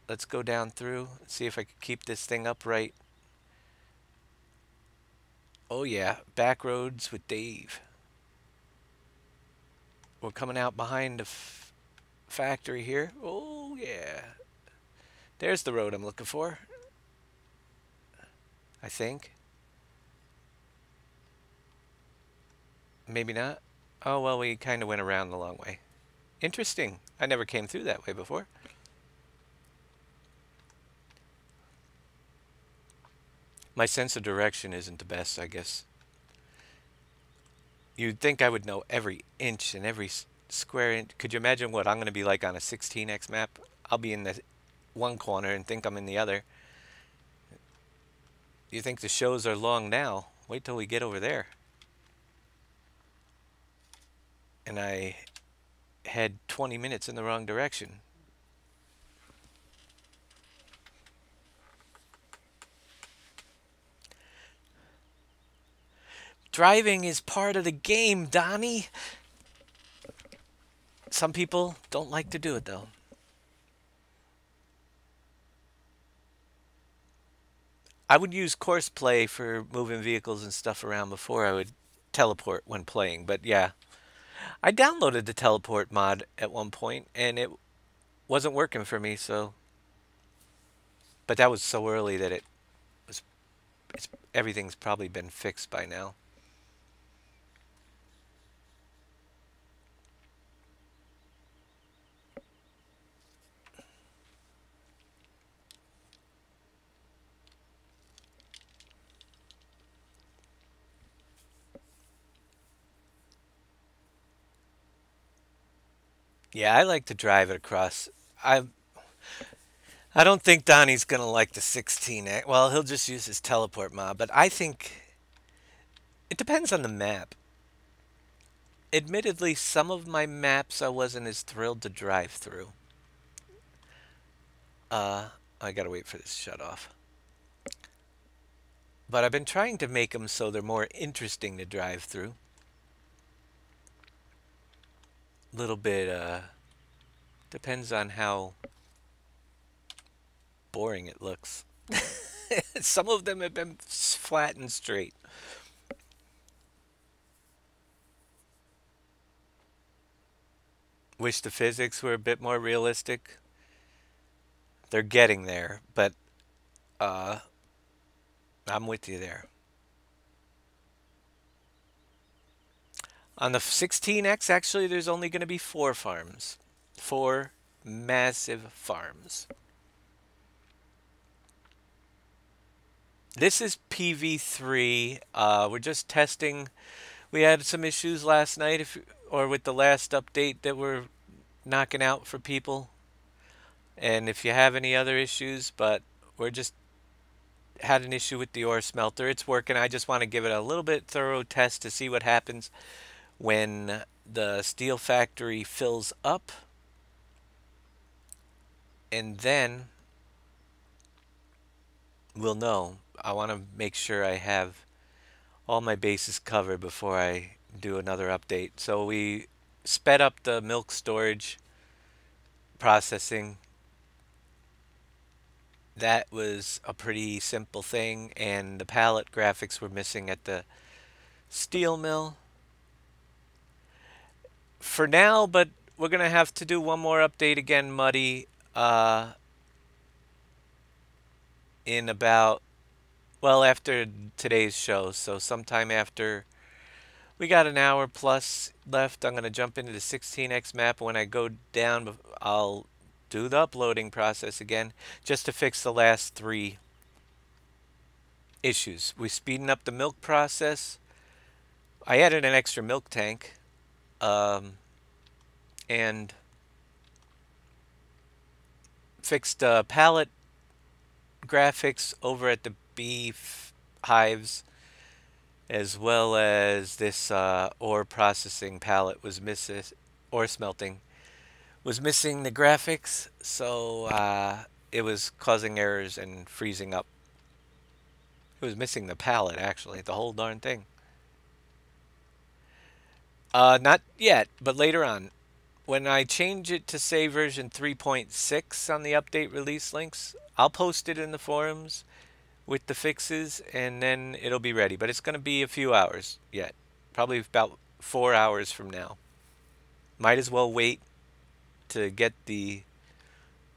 Let's go down through, see if I can keep this thing upright. Oh yeah, back roads with Dave. We're coming out behind the factory here. Oh yeah. There's the road I'm looking for. I think. Maybe not. Oh well, we kind of went around the long way. Interesting. I never came through that way before. My sense of direction isn't the best, I guess. You'd think I would know every inch and every square inch. Could you imagine what I'm going to be like on a 16x map? I'll be in the one corner and think I'm in the other. You think the shows are long now? Wait till we get over there. And I head 20 minutes in the wrong direction. Driving is part of the game, Donnie. Some people don't like to do it, though. I would use course play for moving vehicles and stuff around before I would teleport when playing, but yeah. I downloaded the teleport mod at one point, and it wasn't working for me, so... But that was so early that everything's probably been fixed by now. Yeah, I like to drive it across. I don't think Donnie's gonna like the 16. Well, he'll just use his teleport mod, but I think it depends on the map. Admittedly, some of my maps I wasn't as thrilled to drive through. I gotta wait for this to shut off. But I've been trying to make them so they're more interesting to drive through. Little bit, depends on how boring it looks. Some of them have been flat and straight. Wish the physics were a bit more realistic. They're getting there, but uh, I'm with you there. On the 16X, actually, there's only going to be 4 farms. 4 massive farms. This is PV3. We're just testing. We had some issues last night, or with the last update that we're knocking out for people. And if you have any other issues, but we're just had an issue with the ore smelter. It's working. I just want to give it a little bit thorough test to see what happens when the steel factory fills up. And then we'll know. I want to make sure I have all my bases covered before I do another update. So we sped up the milk storage processing. That was a pretty simple thing, and the palette graphics were missing at the steel mill for now, but we're gonna have to do one more update again, Muddy, in about, well, after today's show. So sometime after we got an hour plus left, I'm gonna jump into the 16x map. When I go down, I'll do the uploading process again just to fix the last three issues. We're speeding up the milk process. I added an extra milk tank, um, and fixed palette graphics over at the beef hives, as well as this ore processing palette was missing, ore smelting was missing the graphics, so it was causing errors and freezing up. It was missing the palette, actually, the whole darn thing. Not yet, but later on. When I change it to say version 3.6 on the update release links, I'll post it in the forums with the fixes, and then it'll be ready. But it's going to be a few hours yet. Probably about 4 hours from now. Might as well wait to get the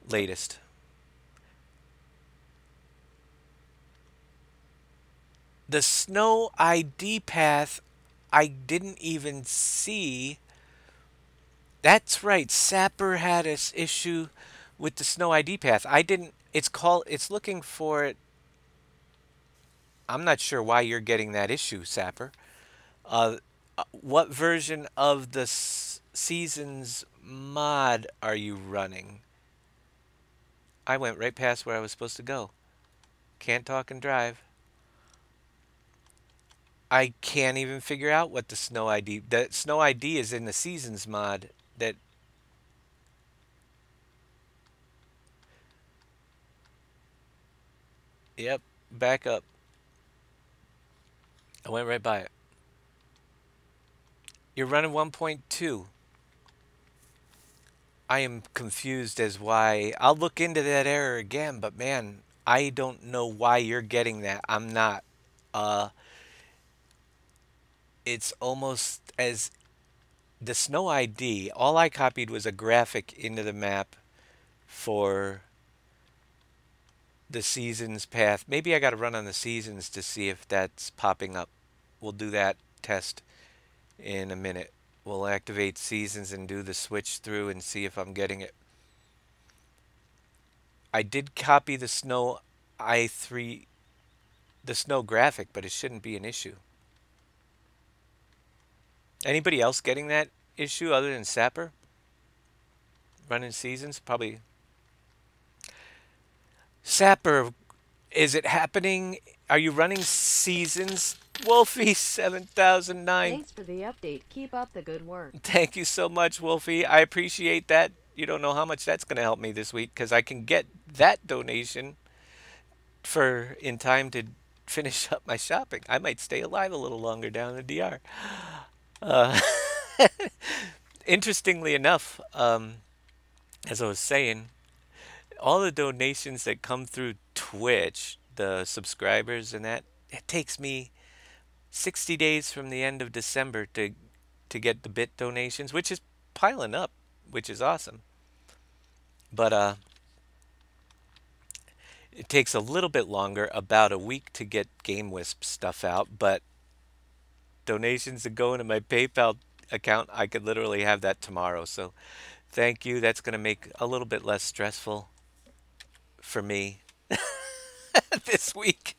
latest. The snow ID path, I didn't even see. That's right. Sapper had this issue with the snow ID path. I didn't. It's looking for it. I'm not sure why you're getting that issue, Sapper. Uh, what version of the Seasons mod are you running? I went right past where I was supposed to go. Can't talk and drive. I can't even figure out what the snow ID. The snow ID is in the Seasons mod. That, yep, back up. I went right by it. You're running 1.2. I am confused as why. I'll look into that error again, but man, I don't know why you're getting that. I'm not. Uh, it's almost as the snow ID. All I copied was a graphic into the map for the seasons path. Maybe I got to run on the seasons to see if that's popping up. We'll do that test in a minute. We'll activate seasons and do the switch through and see if I'm getting it. I did copy the snow i3, the snow graphic, but it shouldn't be an issue. Anybody else getting that issue other than Sapper? Running seasons? Probably. Sapper, is it happening? Are you running seasons? Wolfie 7009.
Thanks for the update. Keep up the good work.
Thank you so much, Wolfie. I appreciate that. You don't know how much that's going to help me this week because I can get that donation for in time to finish up my shopping. I might stay alive a little longer down in the DR. Uh, Interestingly enough, as I was saying, all the donations that come through Twitch, the subscribers and that, it takes me 60 days from the end of December to get the bit donations, which is piling up, which is awesome. But it takes a little bit longer, about a week to get Game Wisp stuff out, but donations that go into my PayPal account, I could literally have that tomorrow. So thank you. That's going to make a little bit less stressful for me this week.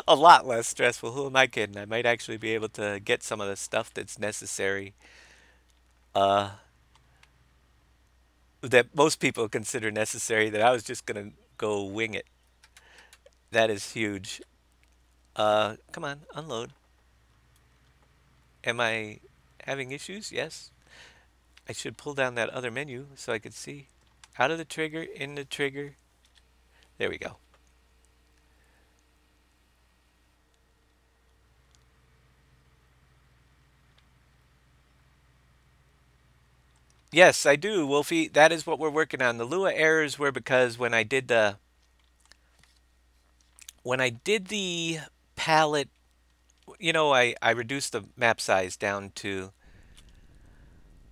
A lot less stressful. Who am I kidding? I might actually be able to get some of the stuff that's necessary, uh, that most people consider necessary, that I was just going to go wing it. That is huge. Come on, unload. Am I having issues? Yes. I should pull down that other menu so I could see. Out of the trigger, in the trigger. There we go. Yes, I do, Wolfie. That is what we're working on. The Lua errors were because when I did the palette, I reduced the map size down to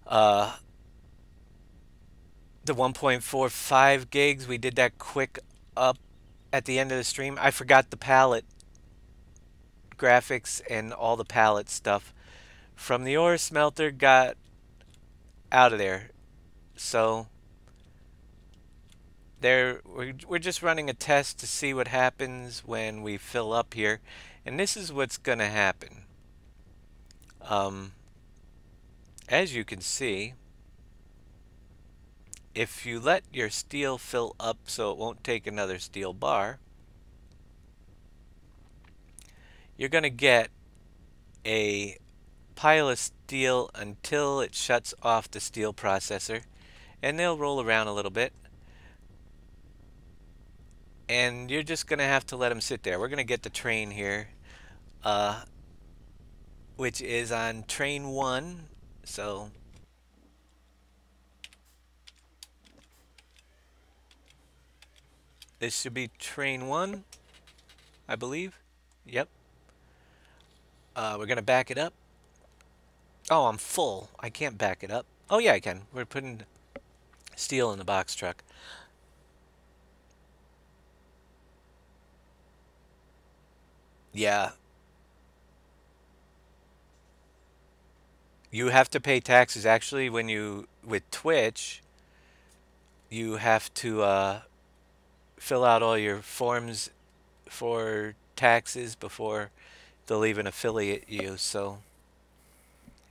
uh the 1.45 gigs. We did that quick up at the end of the stream. I forgot the palette graphics and all the palette stuff from the ore smelter got out of there. So we're just running a test to see what happens when we fill up here. And this is what's gonna happen. Um, as you can see, if you let your steel fill up so it won't take another steel bar, you're gonna get a pile of steel until it shuts off the steel processor, and they'll roll around a little bit, and you're just gonna have to let them sit there. We're gonna get the train here, uh, which is on train 1. So this should be train 1, I believe. Yep. We're gonna back it up. Oh, I'm full. I can't back it up. Oh yeah, I can. We're putting steel in the box truck. Yeah, you have to pay taxes. Actually, with Twitch, you have to fill out all your forms for taxes before they'll even affiliate you. So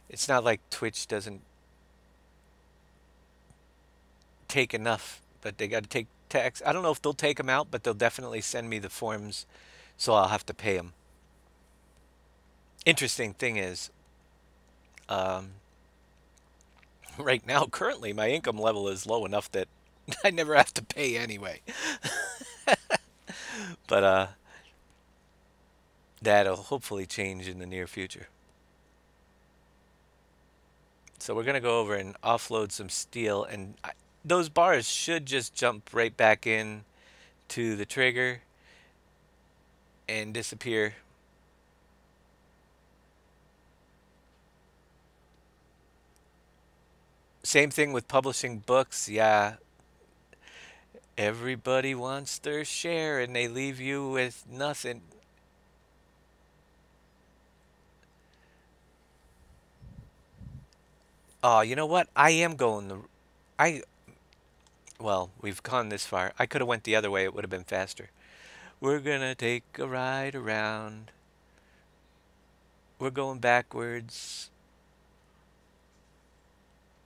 it's not like Twitch doesn't take enough, but they got to take tax. I don't know if they'll take them out, but they'll definitely send me the forms, so I'll have to pay them. Interesting thing is, um, right now, currently, my income level is low enough that I never have to pay anyway. But that'll hopefully change in the near future. So we're gonna go over and offload some steel, and those bars should just jump right back in to the trigger and disappear. Same thing with publishing books. Yeah, everybody wants their share and they leave you with nothing. Oh, you know what? I am going the I well, we've gone this far. I could have went the other way. It would have been faster. We're gonna take a ride around. We're going backwards.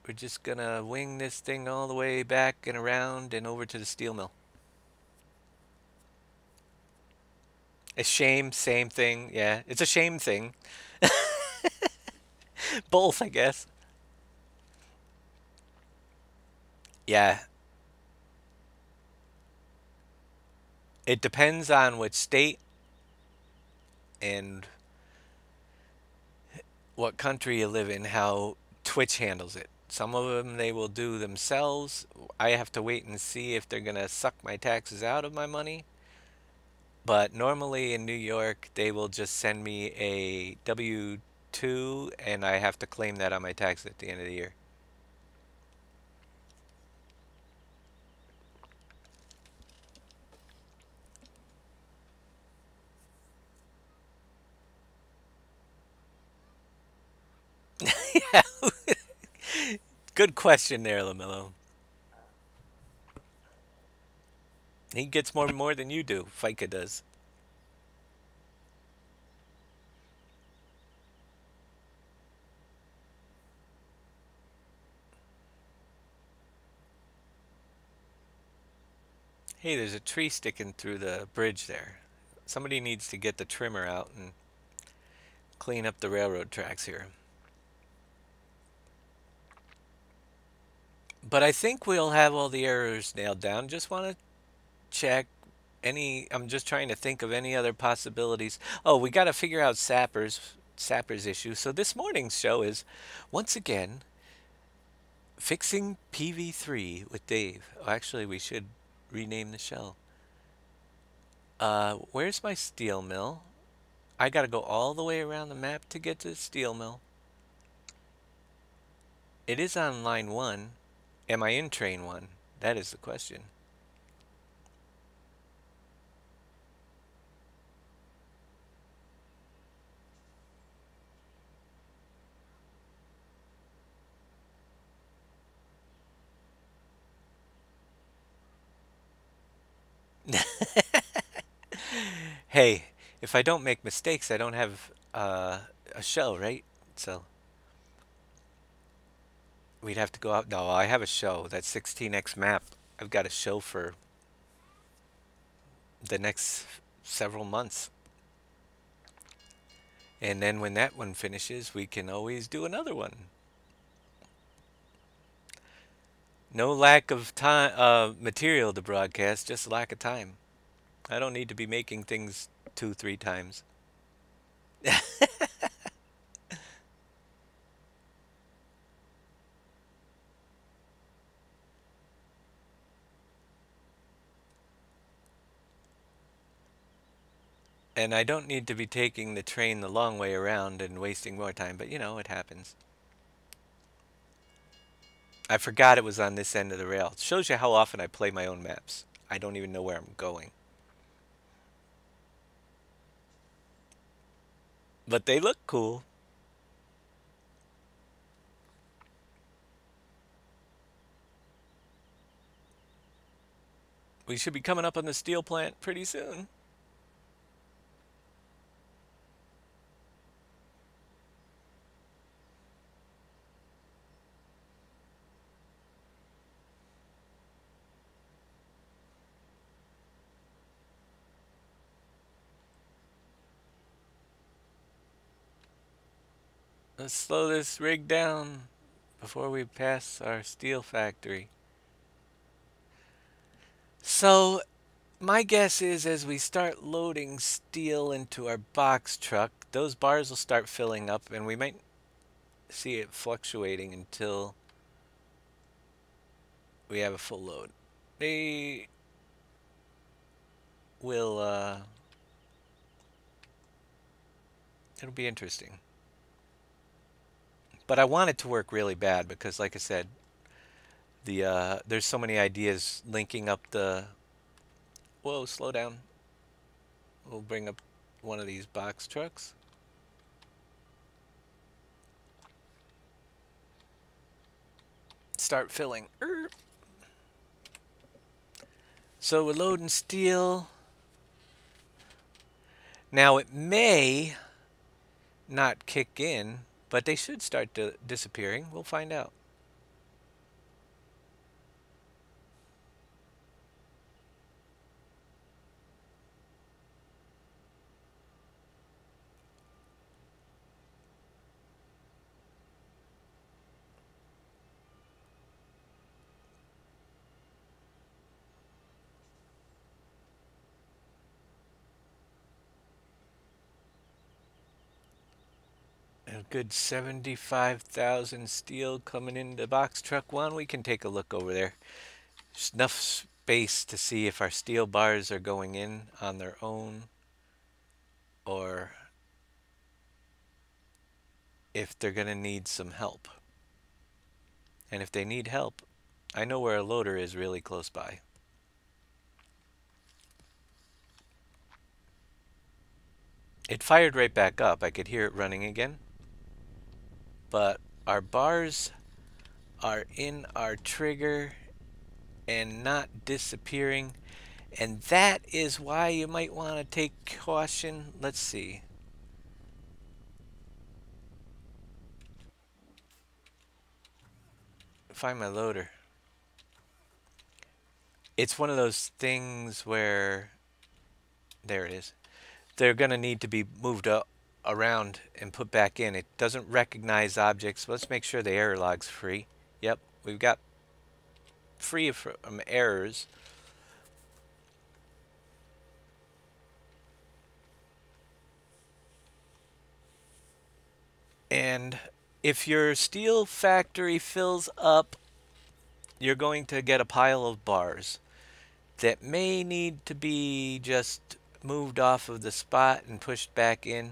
We're just gonna wing this thing all the way back and around and over to the steel mill. A shame, same thing. Yeah, it's a shame thing. Both, I guess. Yeah, it depends on which state and what country you live in, how Twitch handles it. Some of them they will do themselves. I have to wait and see if they're gonna suck my taxes out of my money. But normally in New York, they will just send me a W-2 and I have to claim that on my tax at the end of the year. Yeah, good question there, Lamillo. He gets more than you do. FICA does. Hey, there's a tree sticking through the bridge there. Somebody needs to get the trimmer out and clean up the railroad tracks here. But I think we'll have all the errors nailed down. Just want to check I'm just trying to think of any other possibilities. Oh, we got to figure out Sapper's issue. So this morning's show is once again Fixing PV3 with Dave. Oh, actually, we should rename the show. Where's my steel mill? I gotta go all the way around the map to get to the steel mill. It is on line 1. Am I in train 1? That is the question. Hey, if I don't make mistakes, I don't have a show, right? So we'd have to go out. No, I have a show. That 16x map. I've got a show for the next several months. And then when that one finishes, we can always do another one. No lack of time, material to broadcast, just lack of time. I don't need to be making things 2, 3 times. And I don't need to be taking the train the long way around and wasting more time, but you know, it happens. I forgot it was on this end of the rail. It shows you how often I play my own maps. I don't even know where I'm going. But they look cool. We should be coming up on the steel plant pretty soon. Let's slow this rig down before we pass our steel factory. So, my guess is as we start loading steel into our box truck, those bars will start filling up and we might see it fluctuating until we have a full load. They will, it'll be interesting. But I want it to work really bad because, like I said, there's so many ideas linking up the. Whoa, slow down. We'll bring up one of these box trucks. Start filling. So we're loading steel. Now it may not kick in, but they should start disappearing. We'll find out. A good 75,000 steel coming into box truck 1. We can take a look over there. There's enough space to see if our steel bars are going in on their own or if they're going to need some help. And if they need help, I know where a loader is really close by. It fired right back up. I could hear it running again. But our bars are in our trigger and not disappearing. And that is why you might want to take caution. Let's see. Find my loader. It's one of those things where, there it is. They're going to need to be moved around and put back in. It doesn't recognize objects. Let's make sure the error log's free. Yep, we've got free from errors. And if your steel factory fills up you're going to get a pile of bars that may need to be just moved off of the spot and pushed back in.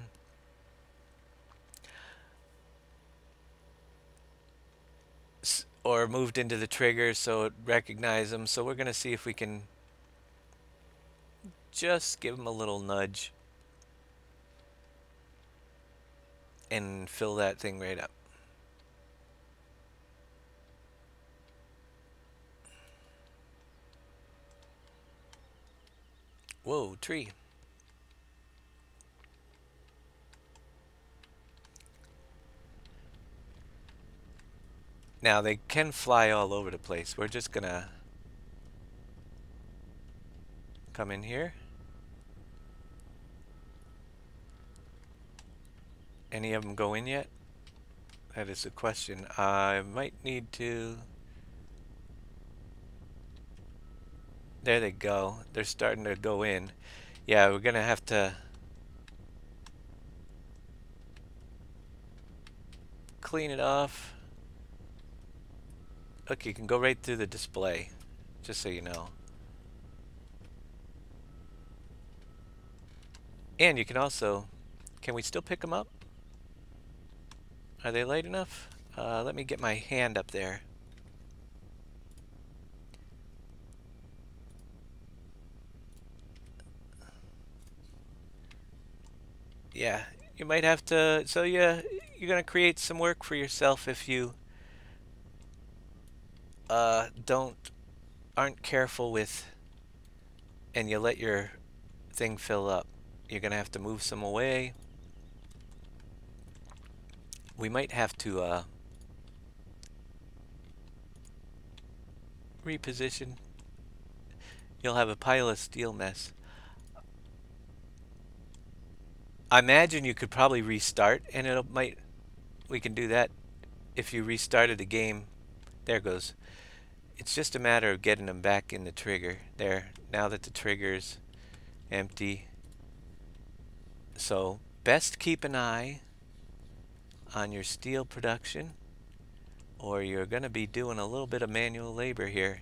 Or moved into the trigger so it recognizes them. So we're going to see if we can just give them a little nudge and fill that thing right up. Whoa, tree. Now they can fly all over the place. We're just gonna come in here. Any of them go in yet? That is the question. I might need to... There they go. They're starting to go in. Yeah, we're gonna have to clean it off. Look, you can go right through the display, just so you know. And you can also... Can we still pick them up? Are they light enough? Let me get my hand up there. Yeah, you might have to... So yeah, you're gonna create some work for yourself if you aren't careful with and you let your thing fill up. You're gonna have to move some away. We might have to reposition. You'll have a pile of steel mess. I imagine you could probably restart, and we can do that if you restarted the game. There goes. It's just a matter of getting them back in the trigger. There, now that the trigger's empty. So, best keep an eye on your steel production, or you're going to be doing a little bit of manual labor here.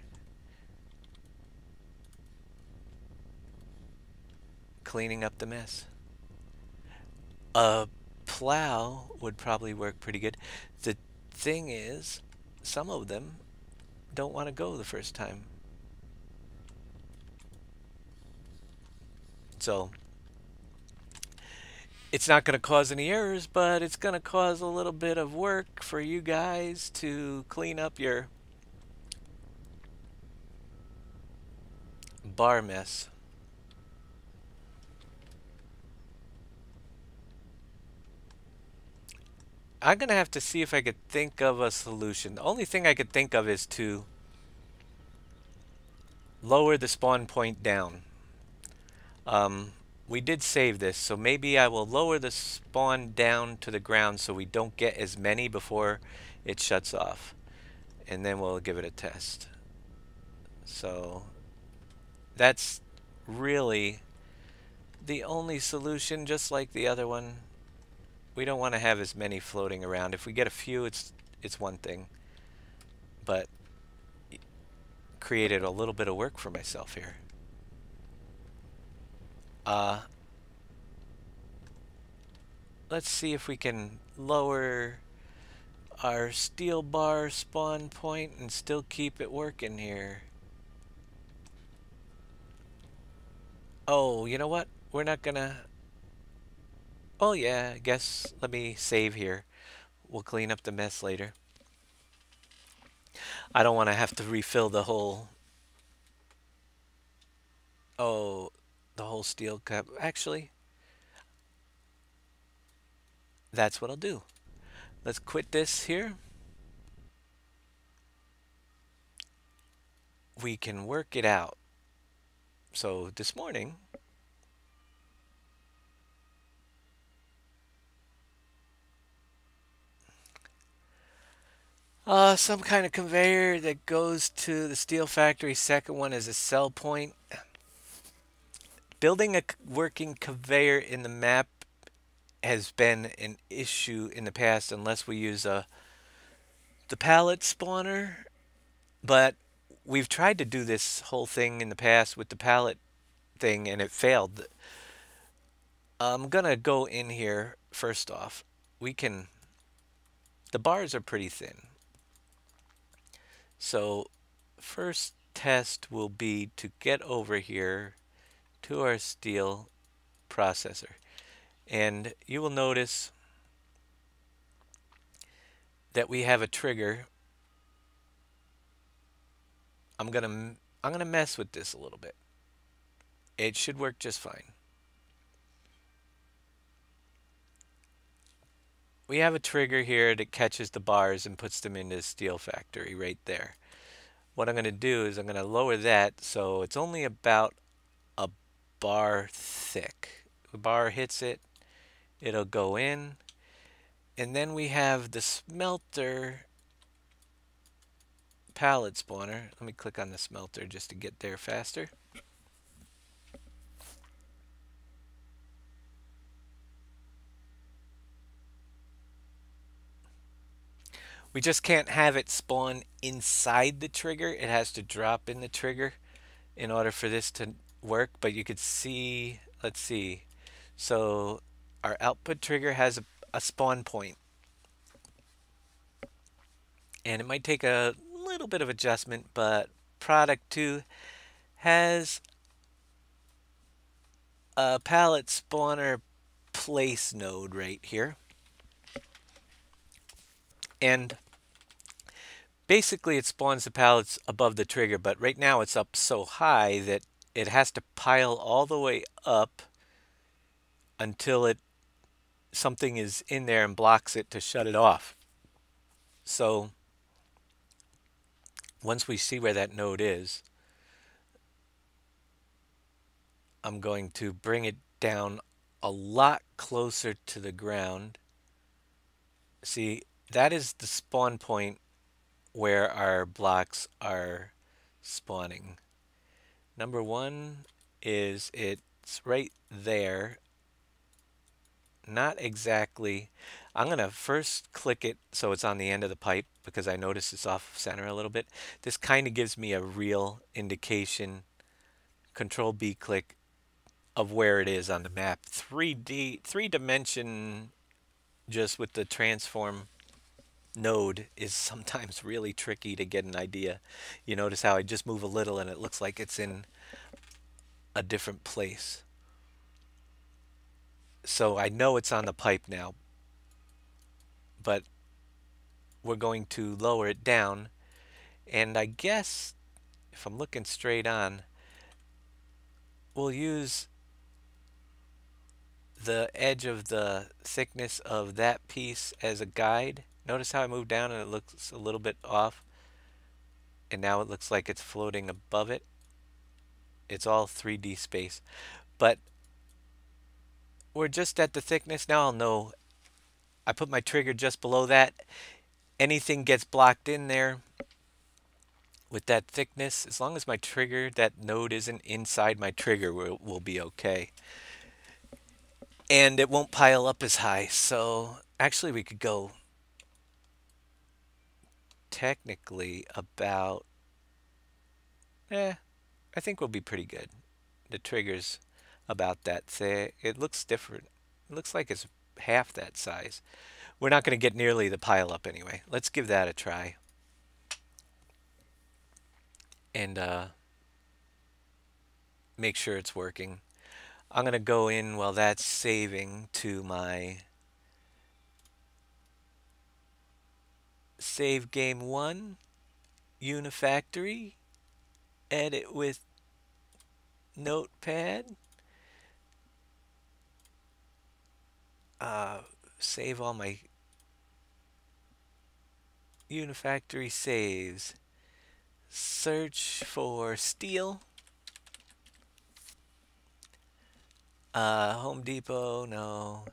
Cleaning up the mess. A plow would probably work pretty good. The thing is, some of them don't want to go the first time. So, it's not going to cause any errors, but it's going to cause a little bit of work for you guys to clean up your bar mess. I'm going to have to see if I could think of a solution. The only thing I could think of is to lower the spawn point down. We did save this, so maybe I will lower the spawn down to the ground so we don't get as many before it shuts off. And then we'll give it a test. So that's really the only solution, just like the other one. We don't want to have as many floating around. If we get a few, it's one thing. But created a little bit of work for myself here. Let's see if we can lower our steel bar spawn point and still keep it working here. Oh, you know what? We're not gonna... Oh yeah, I guess let me save here. We'll clean up the mess later. I don't want to have to refill the whole... Oh, the whole steel cup. Actually, that's what I'll do. Let's quit this here. We can work it out. So this morning, some kind of conveyor that goes to the steel factory. Second one is a sell point. Building a working conveyor in the map has been an issue in the past unless we use the pallet spawner. But we've tried to do this whole thing in the past with the pallet thing and it failed. I'm gonna go in here first off. We can, the bars are pretty thin. So first test will be to get over here to our steel processor. And you will notice that we have a trigger. I'm gonna mess with this a little bit. It should work just fine. We have a trigger here that catches the bars and puts them into the steel factory right there. What I'm going to do is I'm going to lower that so it's only about a bar thick. The bar hits it, it'll go in, and then we have the smelter pallet spawner. Let me click on the smelter just to get there faster. We just can't have it spawn inside the trigger. It has to drop in the trigger in order for this to work. But you could see, let's see. So our output trigger has a spawn point. And it might take a little bit of adjustment, but product 2 has a pallet spawner place node right here. And basically it spawns the pallets above the trigger, but right now it's up so high that it has to pile all the way up until something is in there and blocks it to shut it off. So once we see where that node is, I'm going to bring it down a lot closer to the ground. See, that is the spawn point where our blocks are spawning. Number 1 is it's right there. Not exactly. I'm going to first click it so it's on the end of the pipe because I notice it's off center a little bit. This kind of gives me a real indication. Control B click of where it is on the map. 3D, 3 dimension just with the transform node is sometimes really tricky to get an idea. You notice how I just move a little and it looks like it's in a different place. So I know it's on the pipe now, but we're going to lower it down. And I guess if I'm looking straight on, we'll use the edge of the thickness of that piece as a guide. Notice how I move down and it looks a little bit off. And now it looks like it's floating above it. It's all 3D space. But we're just at the thickness. Now I'll know. I put my trigger just below that. Anything gets blocked in there with that thickness, as long as my trigger, that node isn't inside my trigger, will be okay. And it won't pile up as high. So actually we could go technically about, I think we'll be pretty good. The trigger's about that thick. It looks different. It looks like it's half that size. We're not going to get nearly the pile up anyway. Let's give that a try. And make sure it's working. I'm going to go in while that's saving to my save game 1, Unifactory, edit with Notepad, save all my Unifactory saves, search for steel, Home Depot, no,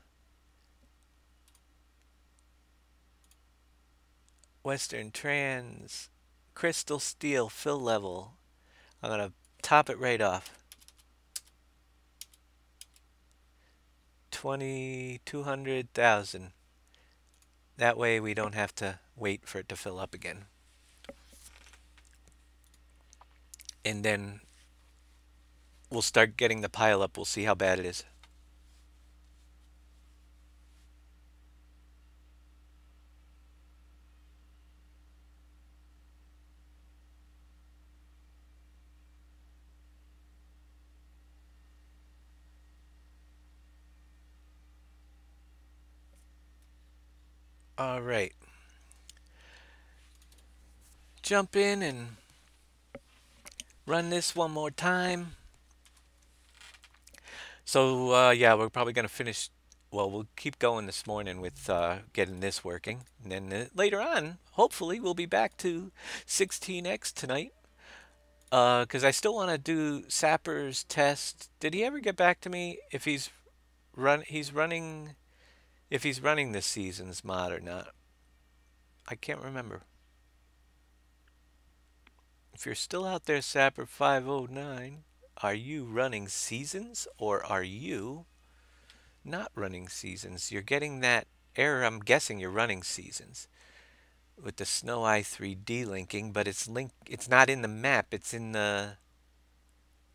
Western Trans, crystal steel fill level. I'm going to top it right off. 200,000. That way we don't have to wait for it to fill up again. and then we'll start getting the pile up. We'll see how bad it is. All right. Jump in and run this one more time. So, yeah, we're probably going to finish. Well, we'll keep going this morning with getting this working. And then later on, hopefully, we'll be back to 16x tonight. Because I still want to do Sapper's test. Did he ever get back to me if he's running if he's running this season's mod or not? I can't remember. If you're still out there, Sapper 509, are you running seasons or are you not running seasons? You're getting that error. I'm guessing you're running seasons with the Snow Eye 3D linking, but it's not in the map. It's in the.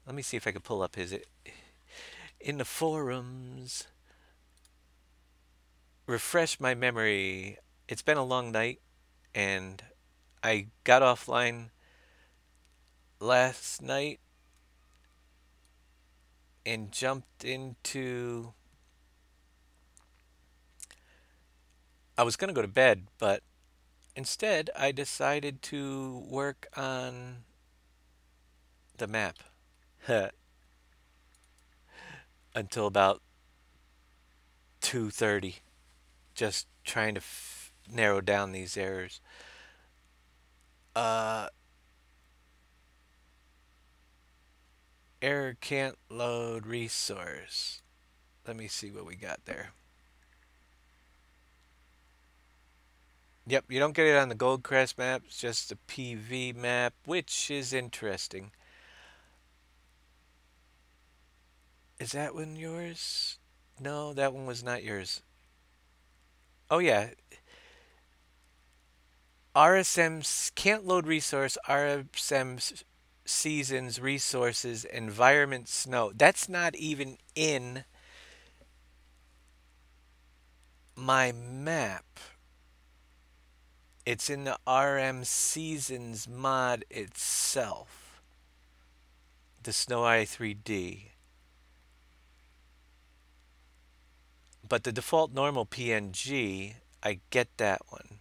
Let me see if I can pull up his in the forums. Refresh my memory. It's been a long night, and I got offline last night and jumped into. I was going to go to bed, but instead I decided to work on the map until about 2:30, just trying to narrow down these errors. Uh, Error can't load resource. Let me see what we got there. Yep, you don't get it on the Goldcrest map, it's just the PV map, which is interesting. Is that one yours? No, that one was not yours. Oh yeah, RSM can't load resource, RSM seasons, resources, environment, snow. That's not even in my map. It's in the RM seasons mod itself. The Snow Eye 3D. But the default normal PNG, I get that one.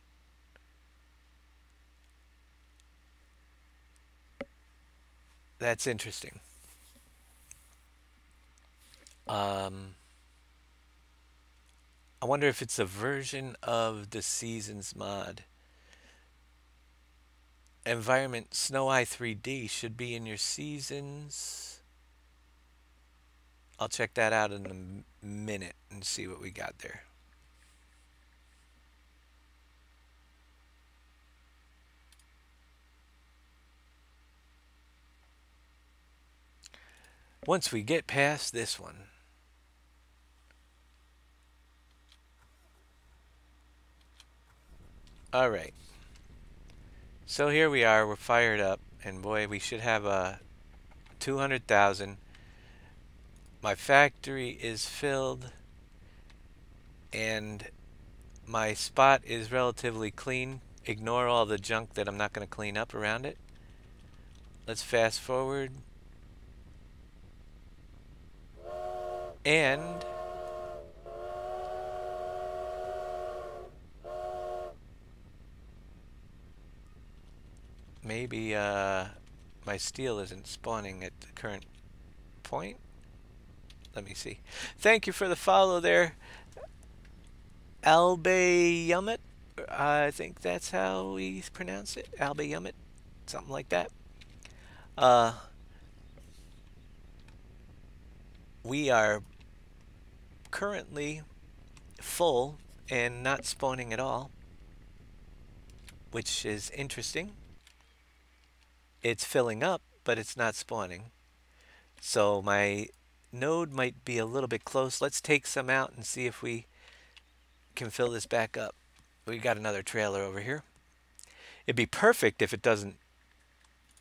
That's interesting. I wonder if it's a version of the seasons mod. Environment Snow Eye 3D should be in your seasons. I'll check that out in a minute and see what we got there. Once we get past this one. All right. So here we are, we're fired up, and boy, we should have a 200,000. My factory is filled, and my spot is relatively clean. Ignore all the junk that I'm not going to clean up around it. Let's fast forward. And maybe my steel isn't spawning at the current point. Let me see. Thank you for the follow there, Albayumit. I think that's how we pronounce it. Albayumit, something like that. We are currently full and not spawning at all, which is interesting. It's filling up, but it's not spawning. So my node might be a little bit close. Let's take some out and see if we can fill this back up. We got another trailer over here. It'd be perfect if it doesn't,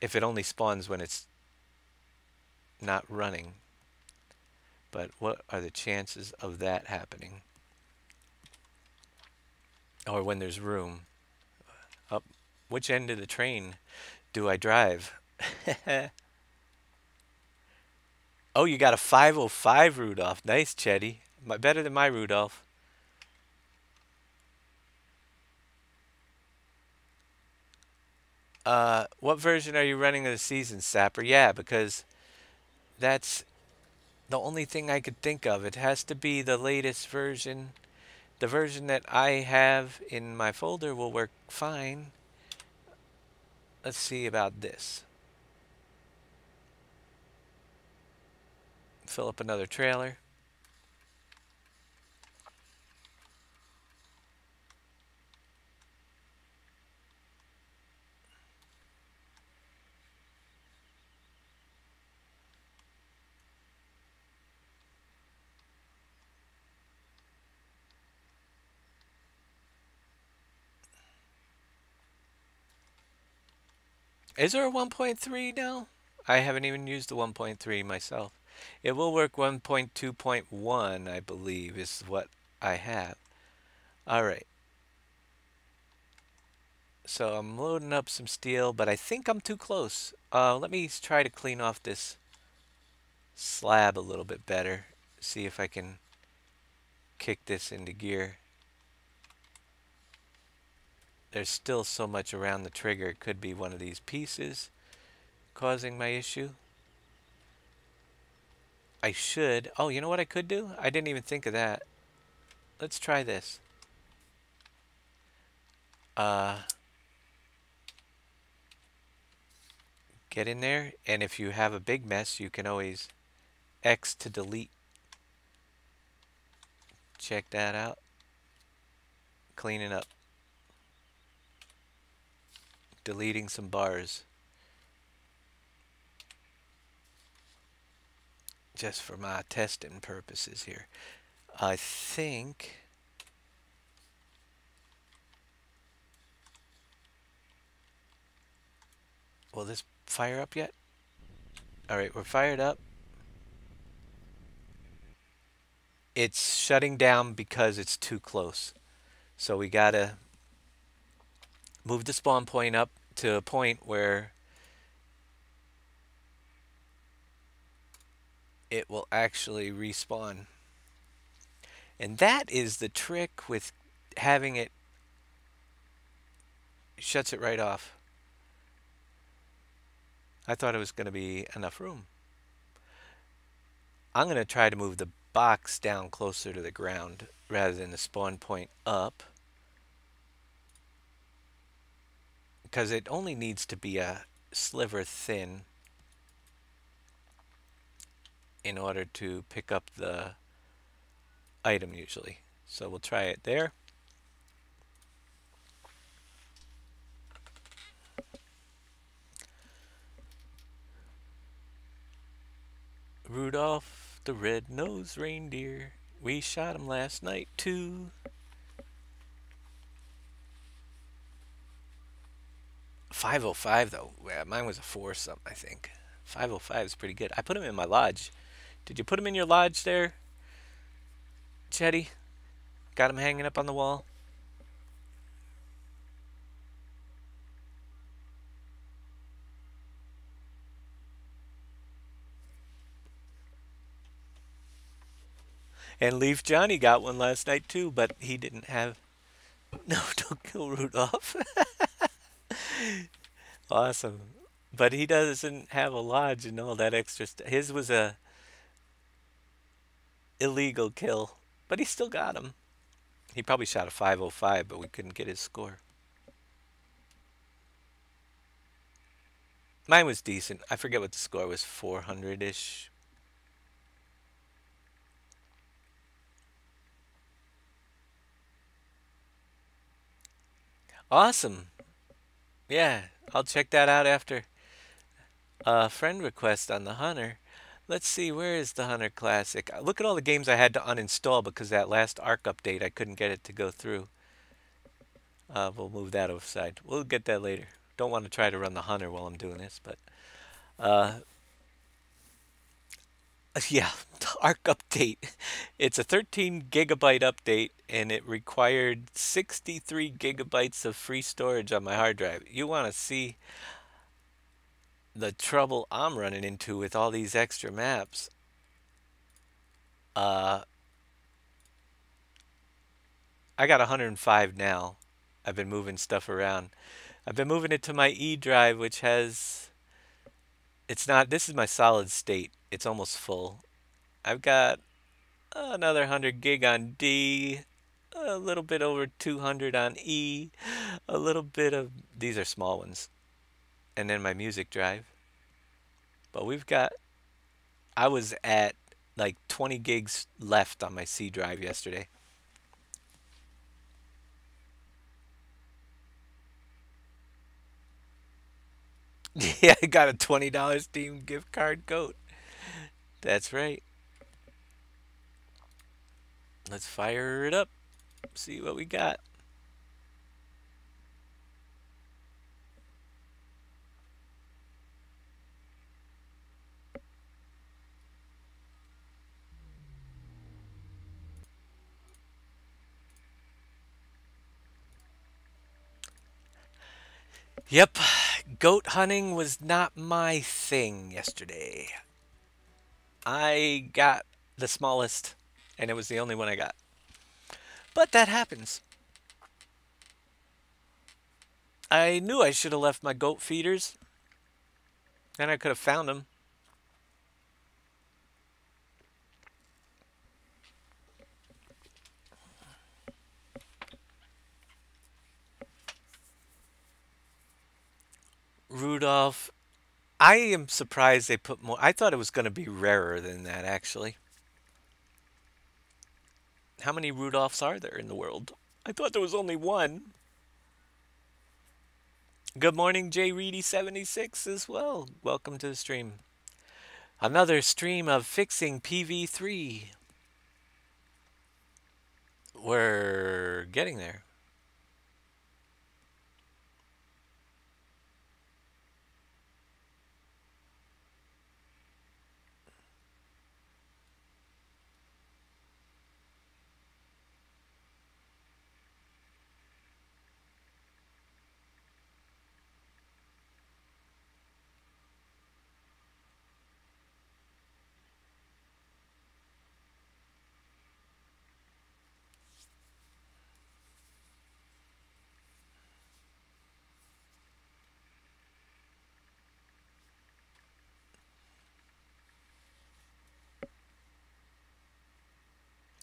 if it only spawns when it's not running. But what are the chances of that happening? Or when there's room? Up, which end of the train do I drive? Oh, you got a 505 Rudolph. Nice, Chetty. Better than my Rudolph. What version are you running of the season, Sapper? Yeah, because that's the only thing I could think of. It has to be the latest version. The version that I have in my folder will work fine. Let's see about this. Fill up another trailer. Is there a 1.3 now? I haven't even used the 1.3 myself. It will work 1.2.1, I believe, is what I have. All right. So I'm loading up some steel, but I think I'm too close. Let me try to clean off this slab a little bit better. See if I can kick this into gear. There's still so much around the trigger. It could be one of these pieces causing my issue. I should. Oh, you know what I could do? I didn't even think of that. Let's try this. Uh, get in there, and if you have a big mess, you can always X to delete. Check that out. Cleaning up. Deleting some bars. Just for my testing purposes here. I think... Will this fire up yet? Alright, we're fired up. It's shutting down because it's too close. So we gotta move the spawn point up to a point where it will actually respawn. And that is the trick with having it shuts it right off. I thought it was going to be enough room. I'm going to try to move the box down closer to the ground rather than the spawn point up, because it only needs to be a sliver thin in order to pick up the item usually. So we'll try it there. Rudolph the red-nosed reindeer. We shot him last night too. .505 though. Yeah, mine was a 4 something, I think. .505 is pretty good. I put him in my lodge. Did you put him in your lodge there, Chetty? Got him hanging up on the wall? And Leaf Johnny got one last night too, but he didn't have... No, don't kill Rudolph. Awesome. But he doesn't have a lodge and all that extra stuff. His was a illegal kill, but he still got him. He probably shot a .505, but we couldn't get his score. Mine was decent. I forget what the score was, 400-ish. Awesome. Yeah, I'll check that out after. Friend request on the Hunter. Let's see, where is the Hunter Classic? Look at all the games I had to uninstall because that last ARC update, I couldn't get it to go through. We'll move that aside. We'll get that later. Don't want to try to run the Hunter while I'm doing this, but... Yeah, the Arc update. It's a 13 gigabyte update and it required 63 gigabytes of free storage on my hard drive. You want to see the trouble I'm running into with all these extra maps? Uh, I got 105 now. I've been moving stuff around. I've been moving it to my E drive, which has. It's not. This is my solid state. It's almost full. I've got another 100 gig on D, a little bit over 200 on E, a little bit of. These are small ones. And then my music drive. But we've got. I was at like 20 gigs left on my C drive yesterday. Yeah, I got a $20 Steam gift card code. That's right. Let's fire it up. See what we got. Yep, goat hunting was not my thing yesterday. I got the smallest, and it was the only one I got. But that happens. I knew I should have left my goat feeders, and I could have found them. Rudolph, I am surprised they put more. I thought it was going to be rarer than that, actually. How many Rudolphs are there in the world? I thought there was only one. Good morning, J Reedy 76 as well. Welcome to the stream. Another stream of fixing PV3. We're getting there.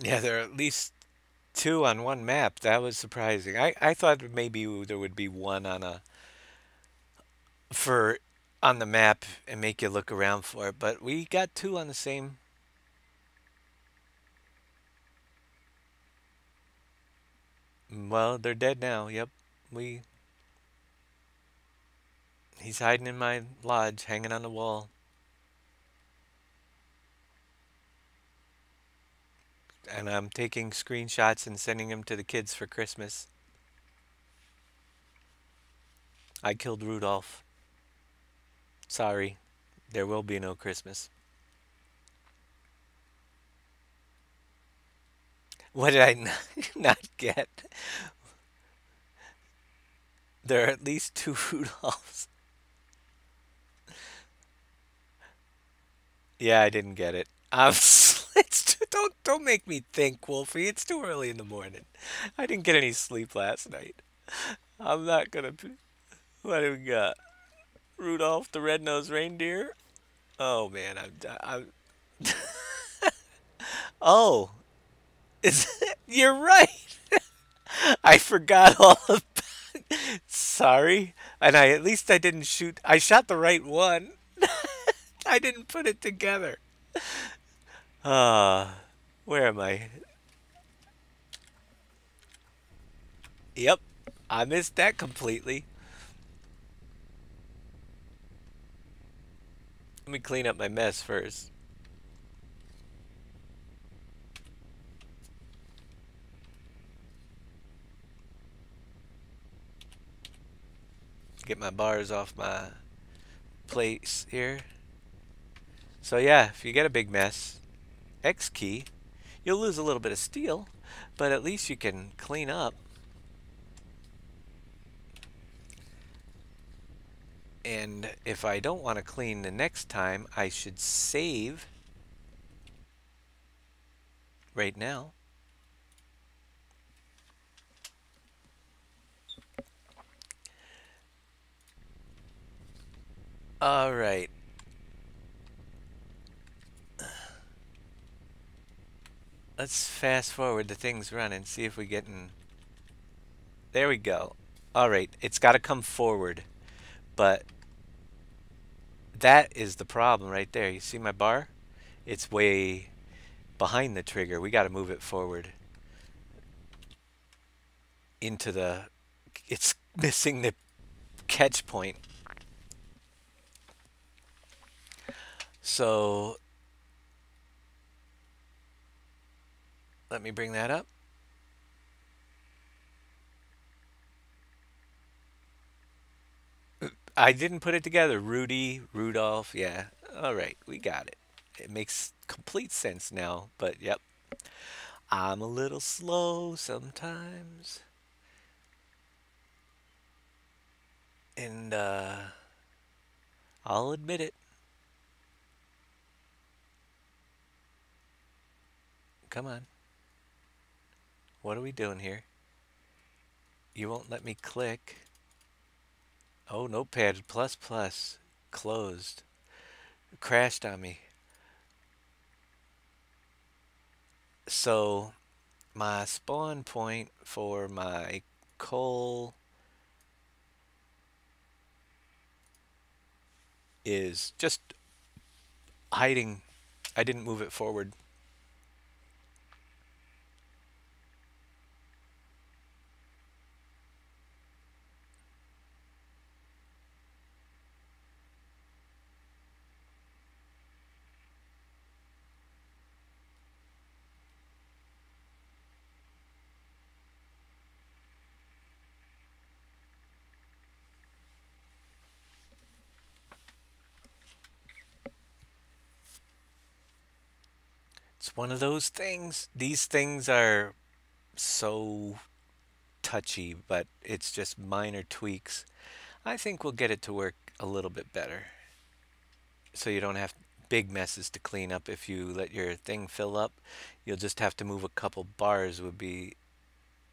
Yeah, there are at least two on one map. That was surprising. I thought maybe there would be one on a for on the map and make you look around for it, but we got two on the same. Well, they're dead now. Yep. We He's hiding in my lodge, hanging on the wall. And I'm taking screenshots and sending them to the kids for Christmas. I killed Rudolph. Sorry, there will be no Christmas. What did I not get? There are at least two Rudolphs. Yeah, I didn't get it. Don't make me think, Wolfie. It's too early in the morning. I didn't get any sleep last night. I'm not gonna. What do we got? Rudolph the Red-Nosed Reindeer. Oh man, I'm. Oh, you're right. I forgot all of. Sorry, and at least I didn't shoot. I shot the right one. I didn't put it together. Ah, where am I? Yep, I missed that completely. Let me clean up my mess first. Get my bars off my place here. So yeah, if you get a big mess, X key, you'll lose a little bit of steel, but at least you can clean up. And if I don't want to clean the next time, I should save right now. All right. Let's fast forward the things running, see if we get in. There we go. All right, it's got to come forward, but that is the problem right there. You see my bar? It's way behind the trigger. We got to move it forward into the. It's missing the catch point. So let me bring that up. I didn't put it together. Rudy, Rudolph, yeah. All right, we got it. It makes complete sense now, but yep. I'm a little slow sometimes. And I'll admit it. Come on. What are we doing here? You won't let me click. Oh, Notepad plus plus closed. Crashed on me. So my spawn point for my coal is just hiding. I didn't move it forward. It's one of those things. These things are so touchy, but it's just minor tweaks. I think we'll get it to work a little bit better. So you don't have big messes to clean up if you let your thing fill up. You'll just have to move a couple bars would be,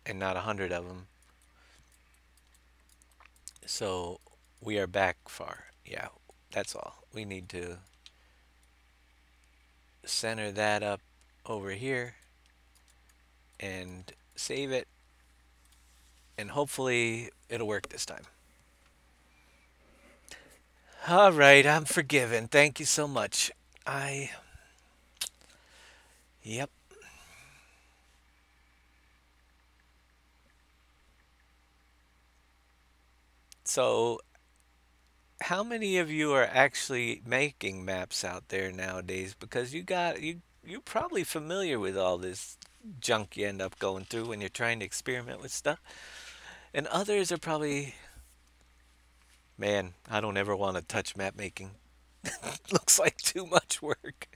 and not 100 of them. So we are back far. Yeah, that's all. We need to center that up over here and save it. And hopefully it'll work this time. All right, I'm forgiven. Thank you so much. I. Yep. So, how many of you are actually making maps out there nowadays? Because you're probably familiar with all this junk you end up going through when you're trying to experiment with stuff. And others are probably, man, I don't ever want to touch map making. Looks like too much work.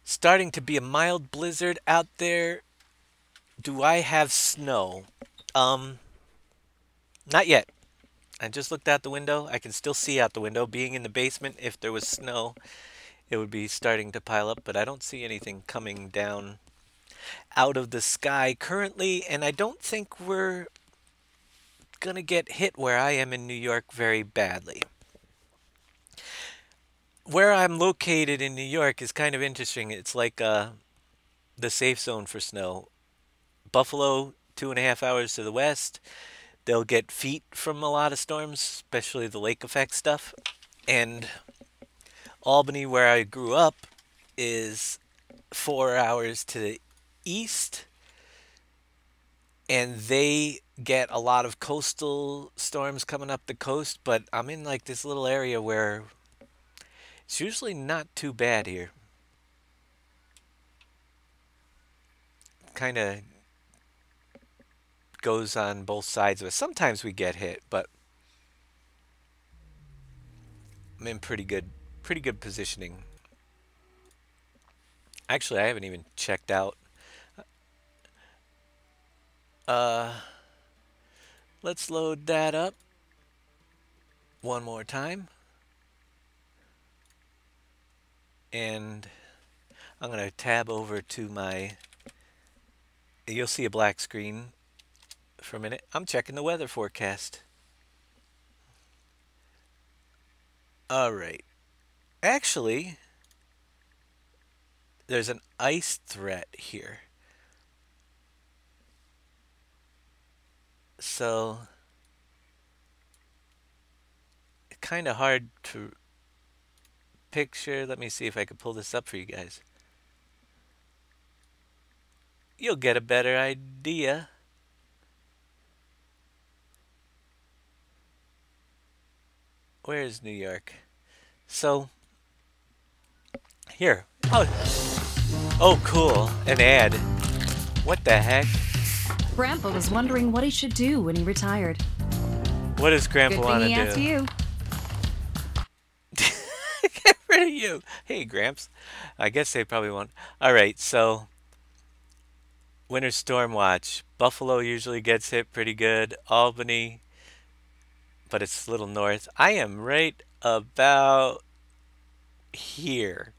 Starting to be a mild blizzard out there. Do I have snow? Um, Not yet. I just looked out the window. I can still see out the window. Being in the basement, if there was snow, it would be starting to pile up, but I don't see anything coming down out of the sky currently, and I don't think we're gonna get hit where I am in New York very badly. Where I'm located in New York is kind of interesting. It's like the safe zone for snow. Buffalo, 2.5 hours to the west. They'll get feet from a lot of storms, especially the lake effect stuff. And Albany, where I grew up, is 4 hours to the east, and they get a lot of coastal storms coming up the coast. But I'm in like this little area where it's usually not too bad here. Kind of goes on both sides of us. Sometimes we get hit, but I'm in pretty good positioning. Actually, I haven't even checked out. Uh, let's load that up one more time. And I'm going to tab over to my, you'll see a black screen for a minute. I'm checking the weather forecast. All right. Actually, there's an ice threat here. So, kind of hard to picture. Let me see if I can pull this up for you guys. You'll get a better idea. Where is New York? So, here. Oh, cool. An ad. What the heck?
Grandpa was wondering what he should do when he retired.
What does Grandpa
Good thing
want to
he asked
do?
you.
Get rid of you. Hey, Gramps. I guess they probably won't. All right, so winter storm watch. Buffalo usually gets hit pretty good. Albany, but it's a little north. I am right about here.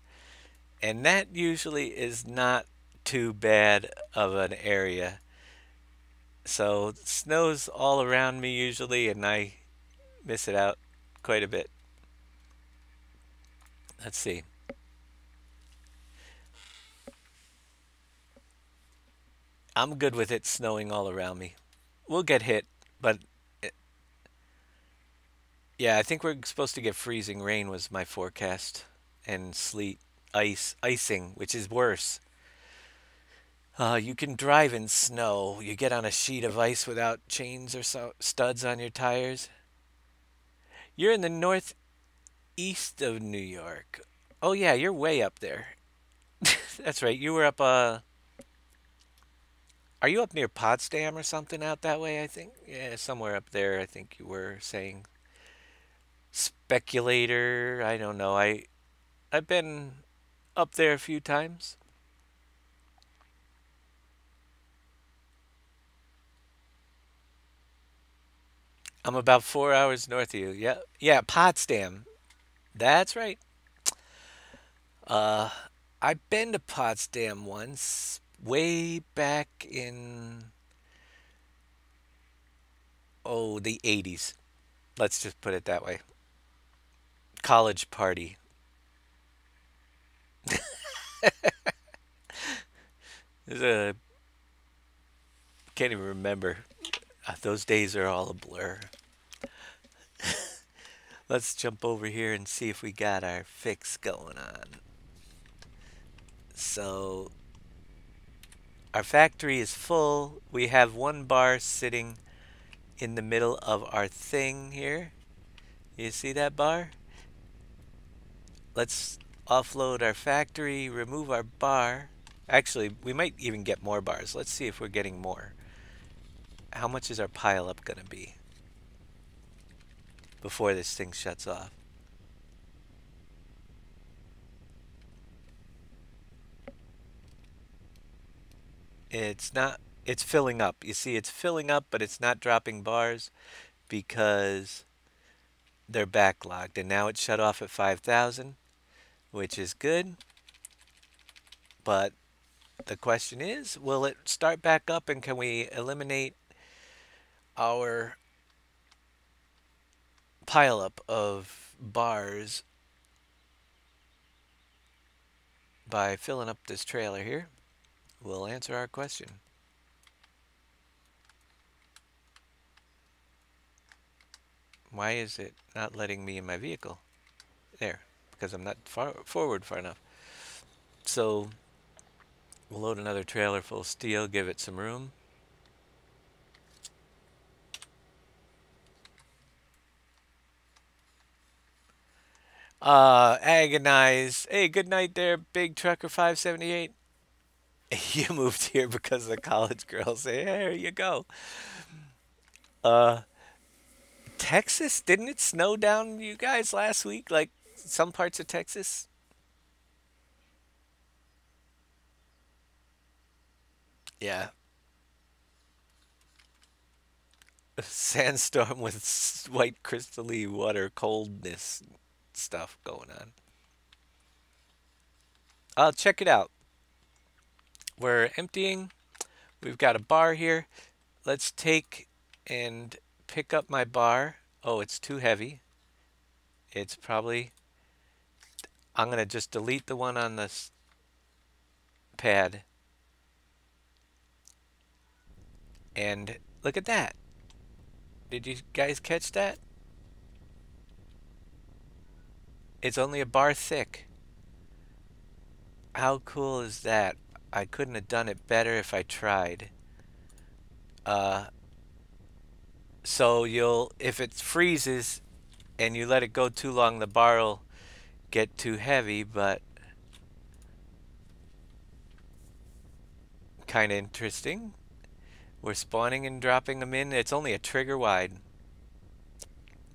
And that usually is not too bad of an area. So snow's all around me usually, and I miss it out quite a bit. Let's see. I'm good with it snowing all around me. We'll get hit, but yeah, I think we're supposed to get freezing rain was my forecast, and sleet, icing, which is worse. You can drive in snow. You get on a sheet of ice without chains or studs on your tires. You're in the northeast of New York. Oh yeah, you're way up there. That's right. You were up. Are you up near Potsdam or something out that way? I think. Yeah, somewhere up there. I think you were saying. Speculator. I don't know. I've been up there a few times. I'm about 4 hours north of you. Yeah, yeah, Potsdam. That's right. Uh, I've been to Potsdam once, way back in the 80s. Let's just put it that way. College party. There's a can't even remember. Those days are all a blur. Let's jump over here and see if we got our fix going on. So our factory is full. We have one bar sitting in the middle of our thing here. You see that bar? Let's offload our factory, remove our bar. Actually, we might even get more bars. Let's see if we're getting more. How much is our pile up gonna be before this thing shuts off? It's not, it's filling up. You see, it's filling up, but it's not dropping bars because they're backlogged. And now it's shut off at 5,000, which is good. But the question is, will it start back up and can we eliminate our pileup of bars by filling up this trailer here? Will answer our question. Why is it not letting me in my vehicle? There, because I'm not forward far enough. So we'll load another trailer full of steel, give it some room. Agonize. Hey, good night there, Big Trucker 578. You moved here because the college girls say, hey, here you go. Uh, Texas, didn't it snow down you guys last week? Like some parts of Texas? Yeah. A sandstorm with white crystally water coldness stuff going on. Check it out. We're emptying. We've got a bar here. Let's take and pick up my bar. Oh, it's too heavy. It's probably... I'm going to just delete the one on this pad. And look at that. Did you guys catch that? It's only a bar thick. How cool is that? I couldn't have done it better if I tried. Uh, so if it freezes and you let it go too long, the bar will get too heavy, but kind of interesting. We're spawning and dropping them in. It's only a trigger wide,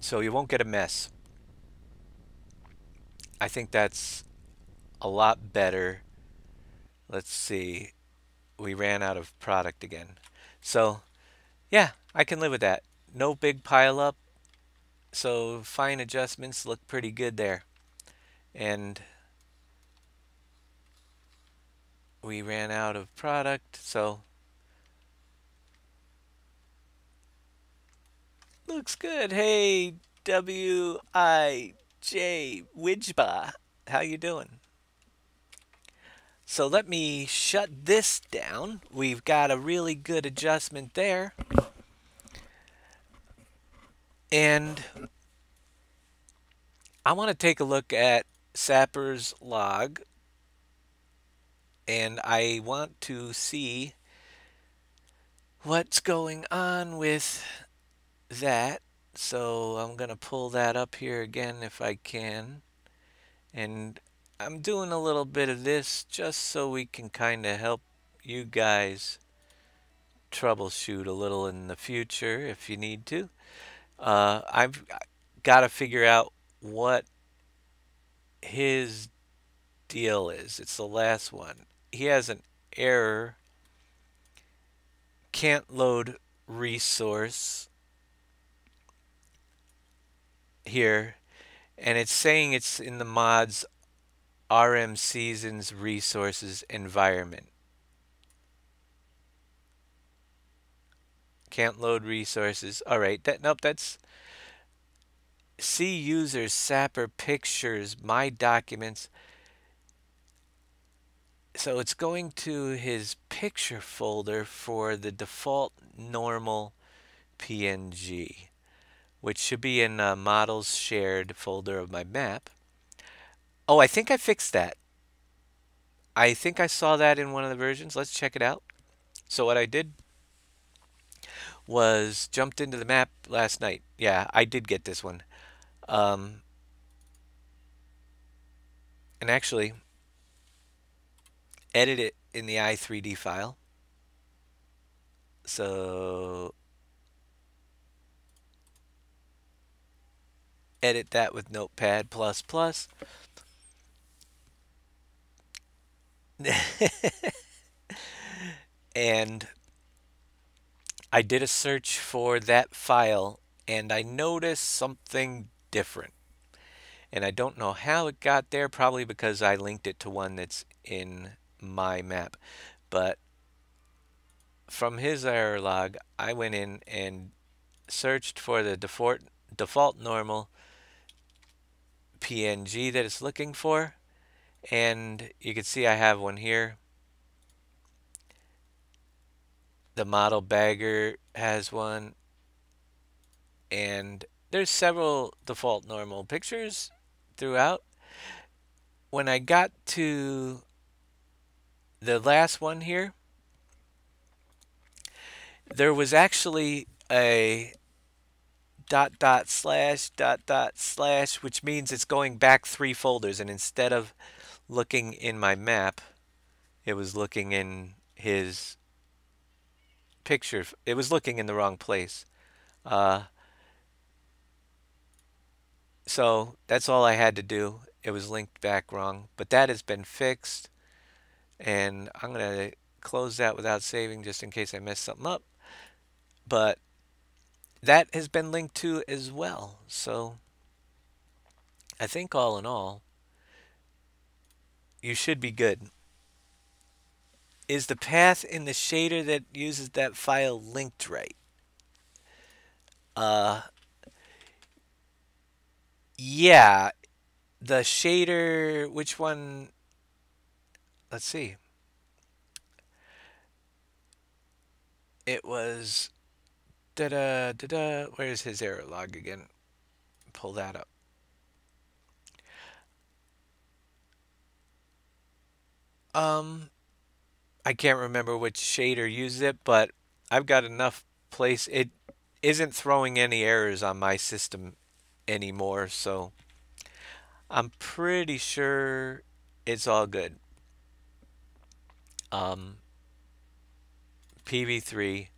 so you won't get a mess. I think that's a lot better. Let's see. We ran out of product again. So, yeah, I can live with that. No big pile up, so fine adjustments look pretty good there. And we ran out of product, so looks good. Hey, W-I-J Wijba, how you doing? So let me shut this down. We've got a really good adjustment there. And I want to take a look at Sapper's log. And I want to see what's going on with that. So I'm going to pull that up here again if I can. And I'm doing a little bit of this just so we can kind of help you guys troubleshoot a little in the future if you need to. I've got to figure out what his deal is. It's the last one. He has an error. Can't load resource here. And it's saying it's in the mods RM Seasons Resources Environment. Can't load resources. Alright, nope, that's see users, Sapper pictures, my documents. So it's going to his picture folder for the default normal PNG, which should be in models shared folder of my map. Oh, I think I fixed that. I think I saw that in one of the versions. Let's check it out. So what I did was jumped into the map last night. Yeah, I did get this one. And actually edit it in the i3D file. So edit that with Notepad++. And I did a search for that file and I noticed something different. And I don't know how it got there, probably because I linked it to one that's in my map. But from his error log, I went in and searched for the default normal PNG that it's looking for. And you can see I have one here. The model bagger has one. And there's several default normal pictures throughout. When I got to the last one here, there was actually a ... which means it's going back 3 folders, and instead of looking in my map, it was looking in his picture. It was looking in the wrong place. So that's all I had to do. It was linked back wrong, but that has been fixed. And I'm going to close that without saving just in case I mess something up. But that has been linked to as well. So I think all in all, you should be good. Is the path in the shader that uses that file linked right? Uh, yeah, the shader, which one? Let's see. It was da da da da. Where's his error log again? Pull that up. Um, I can't remember which shader uses it, but I've got enough place. It isn't throwing any errors on my system anymore, so I'm pretty sure it's all good. Um, PV3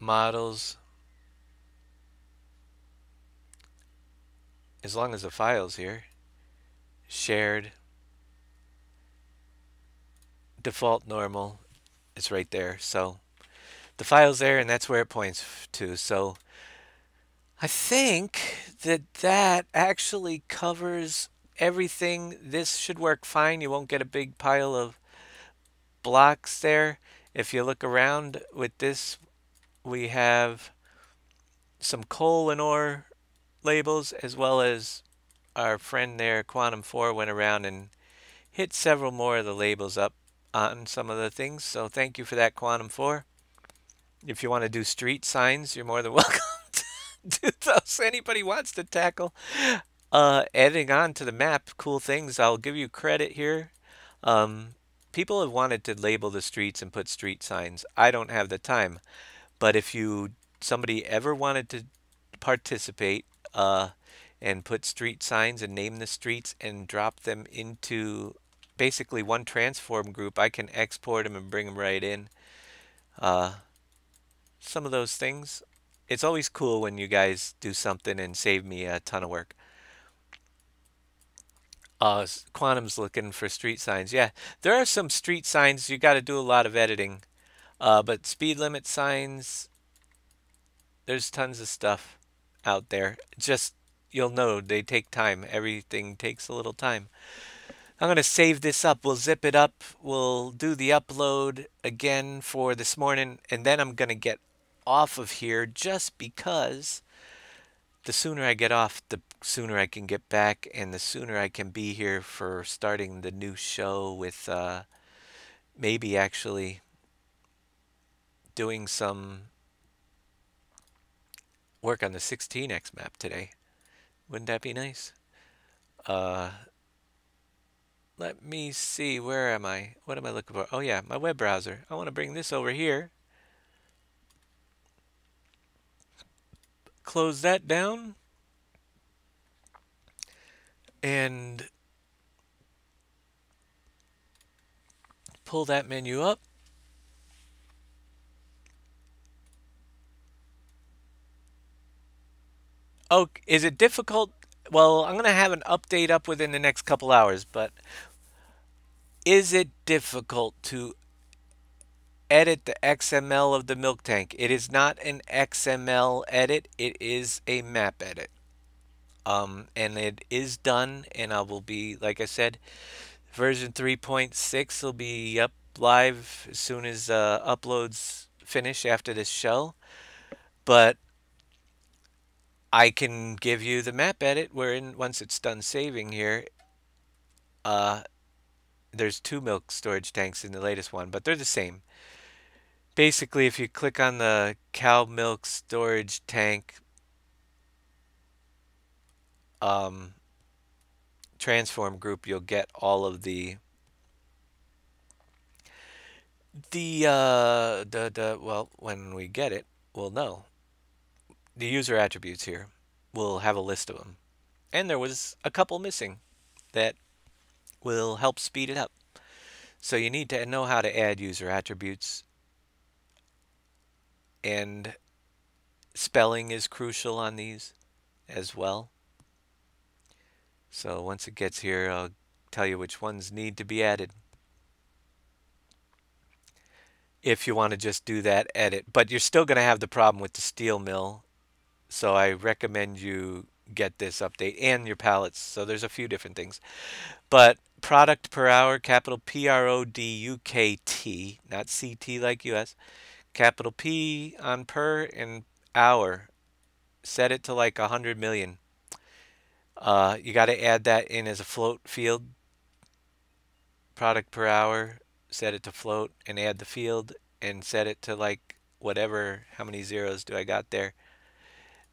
models, as long as the file's here, shared, default normal, it's right there. So the file's there and that's where it points to. So I think that that actually covers everything. This should work fine. You won't get a big pile of blocks there. If you look around with this, we have some coal and ore labels, as well as our friend there, Quantum 4, went around and hit several more of the labels up on some of the things. So thank you for that, Quantum 4. If you want to do street signs, you're more than welcome to do those. Anybody wants to tackle adding on to the map cool things, I'll give you credit here. Um, People have wanted to label the streets and put street signs. I don't have the time. But if somebody ever wanted to participate and put street signs and name the streets and drop them into basically one transform group, I can export them and bring them right in. Uh, some of those things. It's always cool when you guys do something and save me a ton of work. Quantum's looking for street signs. Yeah, there are some street signs. You got to do a lot of editing. But speed limit signs, there's tons of stuff out there. Just, you'll know they take time. Everything takes a little time. I'm going to save this up. We'll zip it up. We'll do the upload again for this morning. And then I'm going to get off of here just because the sooner I get off, the sooner I can get back. And the sooner I can be here for starting the new show with maybe actually doing some work on the 16x map today. Wouldn't that be nice? Uh, Let me see, where am I? What am I looking for? Oh yeah, my web browser. I want to bring this over here. Close that down. And pull that menu up. Oh, is it difficult? Well, I'm going to have an update up within the next couple hours, but is it difficult to edit the XML of the milk tank? It is not an XML edit, it is a map edit. And it is done, and I will be, like I said, version 3.6 will be up live as soon as uploads finish after this show. But I can give you the map edit wherein once it's done saving here, there's 2 milk storage tanks in the latest one, but they're the same. Basically, if you click on the cow milk storage tank transform group, you'll get all of the well, when we get it, we'll know. The user attributes here, we'll have a list of them. And there was a couple missing that will help speed it up. So you need to know how to add user attributes. and spelling is crucial on these as well. So once it gets here, I'll tell you which ones need to be added if you want to just do that edit. But you're still going to have the problem with the steel mill, so I recommend you get this update and your pallets. So there's a few different things. But product per hour, capital PRODUKT, not CT like US, capital P on per and hour. Set it to like 100 million. You got to add that in as a float field. Product per hour, set it to float and add the field and set it to like whatever, how many zeros do I got there?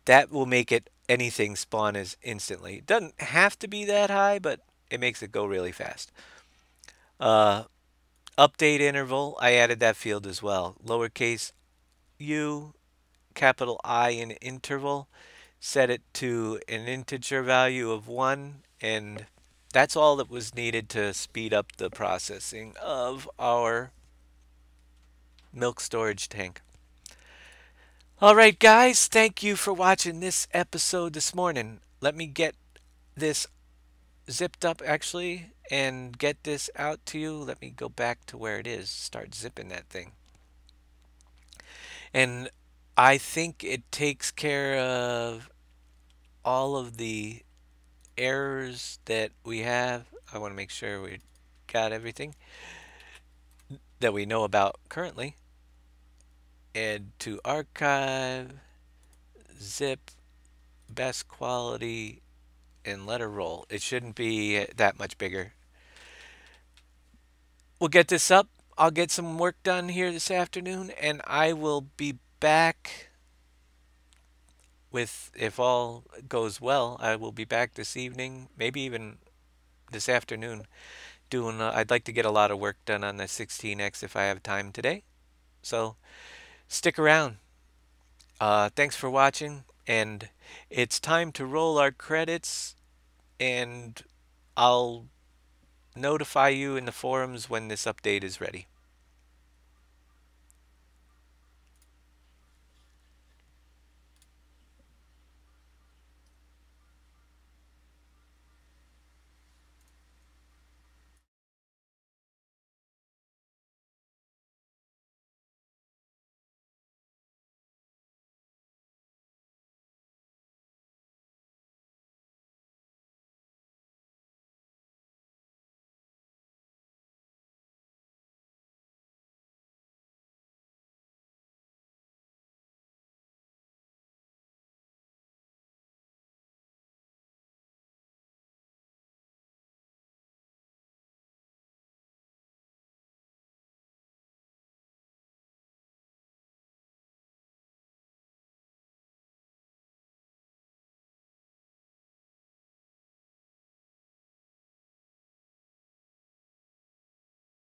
That will make it anything spawn as instantly. It doesn't have to be that high, but it makes it go really fast. Update interval, I added that field as well. Lowercase u, capital I in interval, set it to an integer value of 1, and that's all that was needed to speed up the processing of our milk storage tank. All right, guys, thank you for watching this episode this morning. Let me get this zipped up actually and get this out to you. Let me go back to where it is, start zipping that thing. And I think it takes care of all of the errors that we have. I want to make sure we got everything that we know about currently. Add to archive, zip, best quality, and let her roll. It shouldn't be that much bigger. We'll get this up. I'll get some work done here this afternoon, and I will be back with, if all goes well, I will be back this evening, maybe even this afternoon, doing, I'd like to get a lot of work done on the 16X if I have time today. So stick around. Thanks for watching, and it's time to roll our credits, and I'll notify you in the forums when this update is ready.